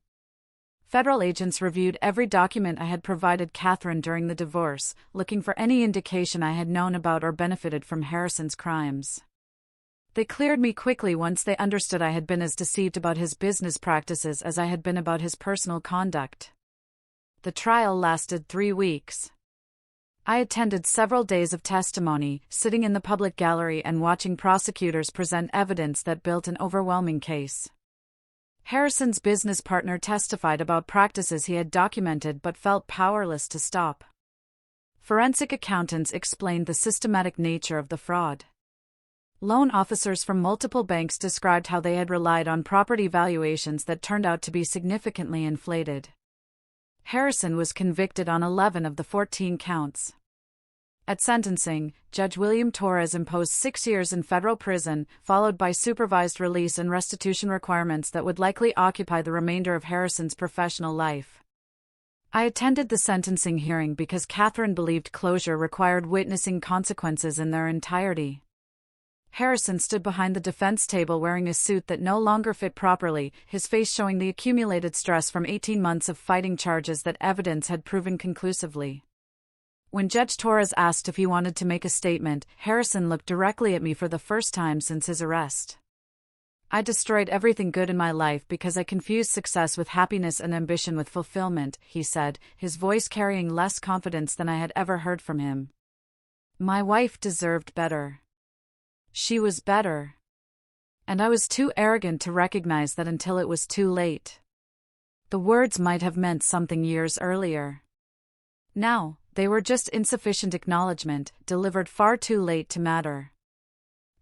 Federal agents reviewed every document I had provided Catherine during the divorce, looking for any indication I had known about or benefited from Harrison's crimes. They cleared me quickly once they understood I had been as deceived about his business practices as I had been about his personal conduct. The trial lasted 3 weeks. I attended several days of testimony, sitting in the public gallery and watching prosecutors present evidence that built an overwhelming case. Harrison's business partner testified about practices he had documented but felt powerless to stop. Forensic accountants explained the systematic nature of the fraud. Loan officers from multiple banks described how they had relied on property valuations that turned out to be significantly inflated. Harrison was convicted on 11 of the 14 counts. At sentencing, Judge William Torres imposed 6 years in federal prison, followed by supervised release and restitution requirements that would likely occupy the remainder of Harrison's professional life. I attended the sentencing hearing because Catherine believed closure required witnessing consequences in their entirety. Harrison stood behind the defense table wearing a suit that no longer fit properly, his face showing the accumulated stress from 18 months of fighting charges that evidence had proven conclusively. When Judge Torres asked if he wanted to make a statement, Harrison looked directly at me for the first time since his arrest. "I destroyed everything good in my life because I confused success with happiness and ambition with fulfillment," he said, his voice carrying less confidence than I had ever heard from him. "My wife deserved better. She was better. And I was too arrogant to recognize that until it was too late." The words might have meant something years earlier. Now, they were just insufficient acknowledgement, delivered far too late to matter.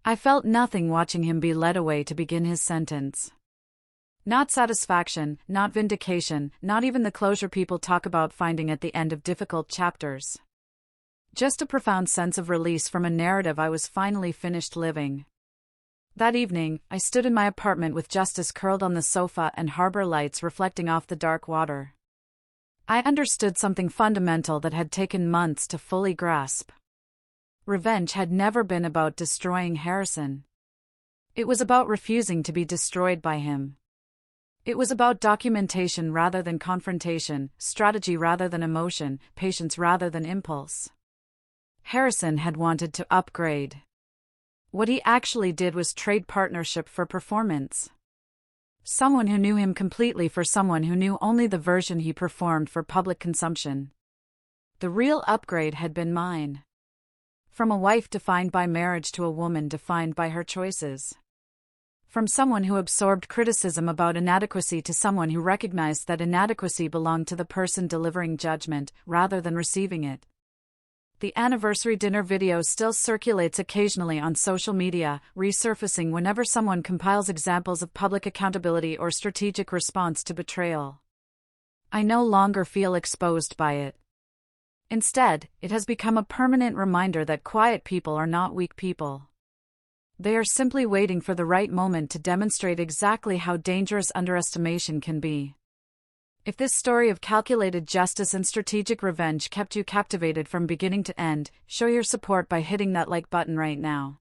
I felt nothing watching him be led away to begin his sentence. Not satisfaction, not vindication, not even the closure people talk about finding at the end of difficult chapters. Just a profound sense of release from a narrative I was finally finished living. That evening, I stood in my apartment with Justice curled on the sofa and harbor lights reflecting off the dark water. I understood something fundamental that had taken months to fully grasp. Revenge had never been about destroying Harrison. It was about refusing to be destroyed by him. It was about documentation rather than confrontation, strategy rather than emotion, patience rather than impulse. Harrison had wanted to upgrade. What he actually did was trade partnership for performance. Someone who knew him completely for someone who knew only the version he performed for public consumption. The real upgrade had been mine. From a wife defined by marriage to a woman defined by her choices. From someone who absorbed criticism about inadequacy to someone who recognized that inadequacy belonged to the person delivering judgment, rather than receiving it. The anniversary dinner video still circulates occasionally on social media, resurfacing whenever someone compiles examples of public accountability or strategic response to betrayal. I no longer feel exposed by it. Instead, it has become a permanent reminder that quiet people are not weak people. They are simply waiting for the right moment to demonstrate exactly how dangerous underestimation can be. If this story of calculated justice and strategic revenge kept you captivated from beginning to end, show your support by hitting that like button right now.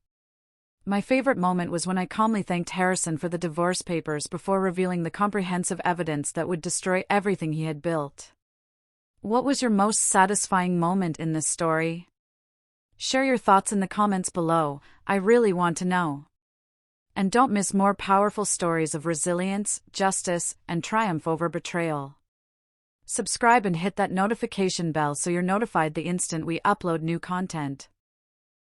My favorite moment was when I calmly thanked Harrison for the divorce papers before revealing the comprehensive evidence that would destroy everything he had built. What was your most satisfying moment in this story? Share your thoughts in the comments below, I really want to know. And don't miss more powerful stories of resilience, justice, and triumph over betrayal. Subscribe and hit that notification bell so you're notified the instant we upload new content.